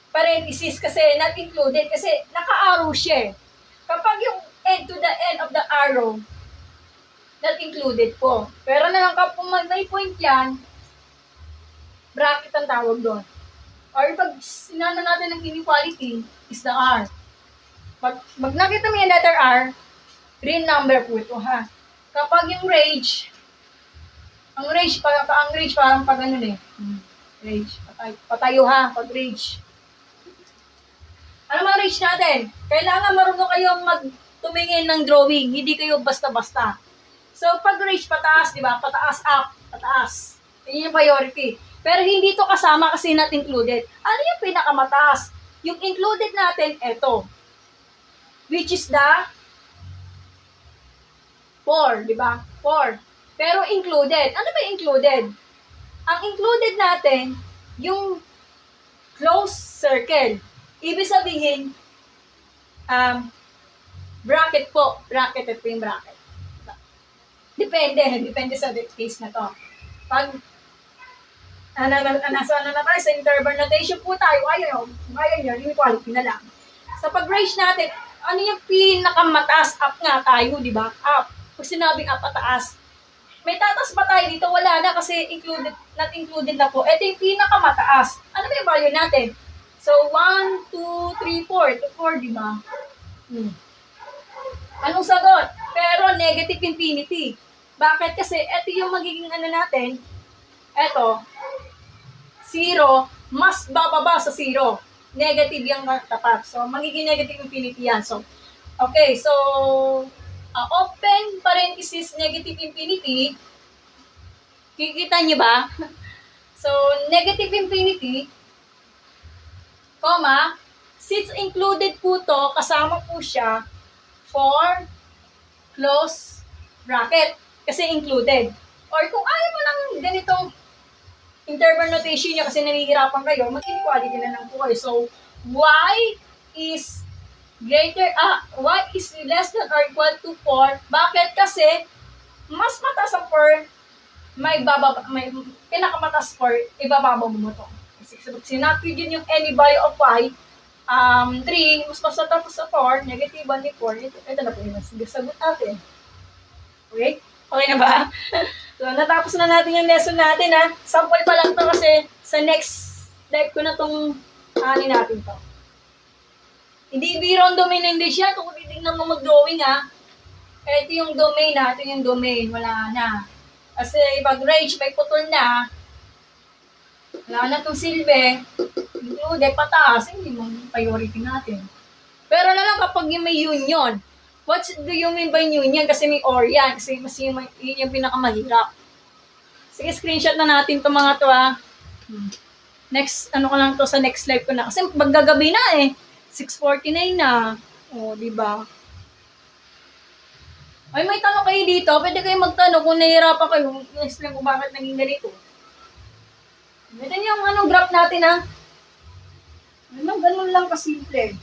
Parenthesis kasi not included kasi naka-arrow siya. Kapag yung end to the end of the arrow, not included po. Pero na lang kapag may point yan, bracket ang tawag doon. Or pag sinano natin ng inequality, is the R. Pag nakita mo yung letter R, real number po ito ha. Kapag yung range, ang range parang pag ano eh. Range, patayo ha, pag range. Ano mga range natin? Kailangan marunong kayong tumingin ng drawing, hindi kayo basta-basta. So, pag range pataas, di ba? Pataas, up, pataas. Yun yung priority. Pero hindi to kasama kasi not included. Ano yung pinakamataas? Yung included natin, eto. Which is the 4, di ba? 4. Pero included. Ano ba included? Ang included natin, yung close circle. Ibig sabihin, bracket po. Bracket, ito yung bracket. Depende sa case na to. Pag nasa na tayo, sa interval notation po tayo, ayaw nyo, inequality na lang. Sa pag-range natin, ano yung pinakamataas? Up nga tayo, di ba? Up. Pag sinabing up, pataas. May tatas ba tayo dito? Wala na kasi not included na po. Ito yung pinakamataas. Ano ba yung value natin? So, 1, 2, 3, 4. Ito 4, di ba? Anong sagot? Pero negative infinity. Bakit? Kasi ito yung magiging ano natin. Ito, 0, mas bababa sa 0. Negative yung tapat. So, magiging negative infinity yan. So, okay. So, open parenthesis negative infinity. Kikita nyo ba? So, negative infinity, comma, since included po to, kasama po siya for close bracket. Kasi included. Or kung ayaw mo ng ganitong interval notation niya kasi nanihirapan kayo, mag-inequality na lang po kayo. So, y is less than or equal to 4. Bakit? Kasi, mas mataas ang 4, may pinakamataas 4, ibababa mo ito. Kasi sinapid yun yung any value of y, 3, mas tapos sa 4, negative 1 ni 4, ito na po yun. Sige, sagot natin. Okay? Okay na ba? So, natapos na natin yung lesson natin, ha. Sample pa lang to kasi sa next live ko na tong natin to. Hindi biro ang domain ng English yan. Kung titignan mo mag-drawing, ha. Ito yung domain, ha. Ito yung domain. Wala na. Kasi pag range, may putol na. Wala na itong silbi. Include, pataas. Hindi mo priority natin. Pero na lang kapag yung may union. What do you mean by union? Kasi may or yan. Kasi mas yun yung pinakamahirap. Sige, screenshot na natin itong mga to, ha. Next, ano ko lang to sa next live ko na. Kasi maggagabi na eh. 6:49 na. O, diba? Ay, may tanong kayo dito. Pwede kayo magtanong kung nahihirapan kayo. Next lang kung bakit naging ganito. Ito yung graph natin, ha. Ganun lang kasimple.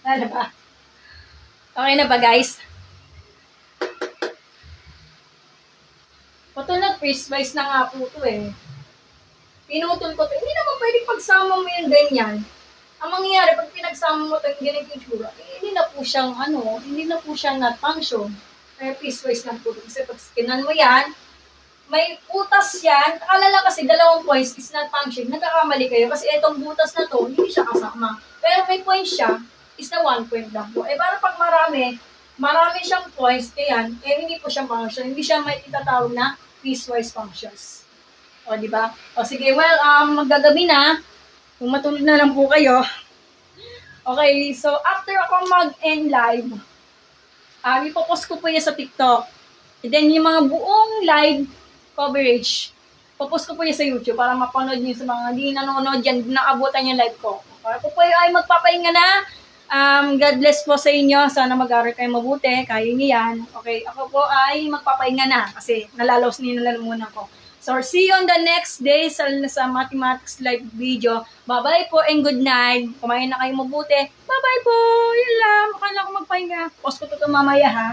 Ano ba? Okay na ba, guys? Putol na piecewise na nga po ito eh. Pinutol ko ito. Hindi naman pwedeng pagsama mo yung ganyan. Ang mangyayari, pag pinagsama mo ito yung ganyan yung tsura, hindi na po siyang not function. Kaya piecewise lang po ito. Kasi pag skinan mo yan, may butas yan. Akala lang kasi 2 points is not function. Nagkakamali kayo kasi itong butas na to, hindi siya kasama. Pero may points siya, is na 1 point lang po. Eh, parang pag marami siyang points, kaya hindi po siya function. Hindi siya may itatawag na piecewise functions. O, di ba? O, sige, well, maggagabi na. Kung matulog na lang po kayo. Okay, so after ako mag-end live, ipopost ko po yan sa TikTok. And then, yung mga buong live coverage, popost ko po yan sa YouTube para mapanood niyo sa mga hindi nanonood yan, naabutan yung live ko. Para po ay magpapahinga na. God bless po sa inyo. Sana mag-aral kayo mabuti. Kaya niyo yan. Okay, ako po ay magpapahinga na kasi nalalaos nila muna ko. So, see you on the next day sa mathematics live video. Bye-bye po and good night. Kumain na kayo mabuti. Bye-bye po. Yun lang. Makala ko magpahinga. Post ko to mamaya, ha.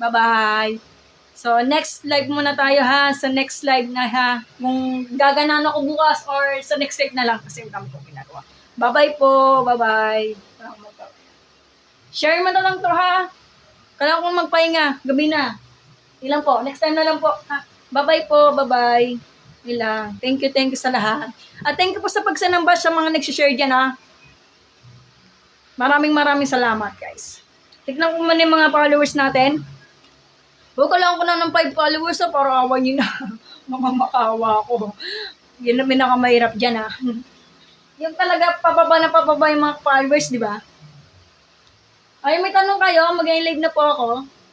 Bye-bye. So, next live muna tayo ha. Sa next live na ha. Kung gaganaan ako bukas or sa next live na lang kasi ang dami kong ginagawa. Bye-bye po. Bye-bye. Share mo na lang to ha. Kailangan kong magpahinga. Gabi na. Ilan po. Next time na lang po. Ha? Bye-bye po. Bye-bye. Ilang. Thank you sa lahat. At thank you po sa pagsanamba sa mga nagsishare dyan ha. Maraming salamat guys. Tignan ko muna yung mga followers natin. Huwag ko lang ko na ng 5 followers ha, para awan nyo na. Mamamakawa ko. Yun na pinakamahirap dyan ha. Yung talaga pababa yung mga followers, di ba? Ay, may tanong kayo, mag-live na po ako.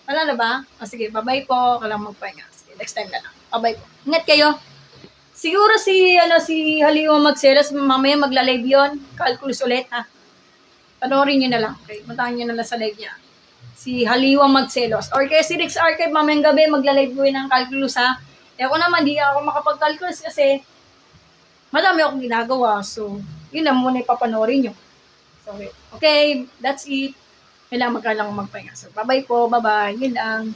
Wala na ba? O sige, bye-bye po. Kailangan magpahinga. Sige, next time na lang. Bye-bye po. Ingat kayo. Siguro si Haliwa Magselos, mamaya magla-live yun. Calculus ulit, ha? Panoorin nyo na lang. Okay, puntahan nyo na lang sa live niya. Si Haliwa Magselos. Or kaya si Rix Archive, mamayang gabi, magla-live po yun ng calculus, ha? Eh ako naman, di ako makapag-calculus kasi madami akong ginagawa. So, yun na muna ipapanoorin nyo. So, okay, that's it. Kailangan magpahinga. So, bye-bye po. Bye-bye. Yun lang.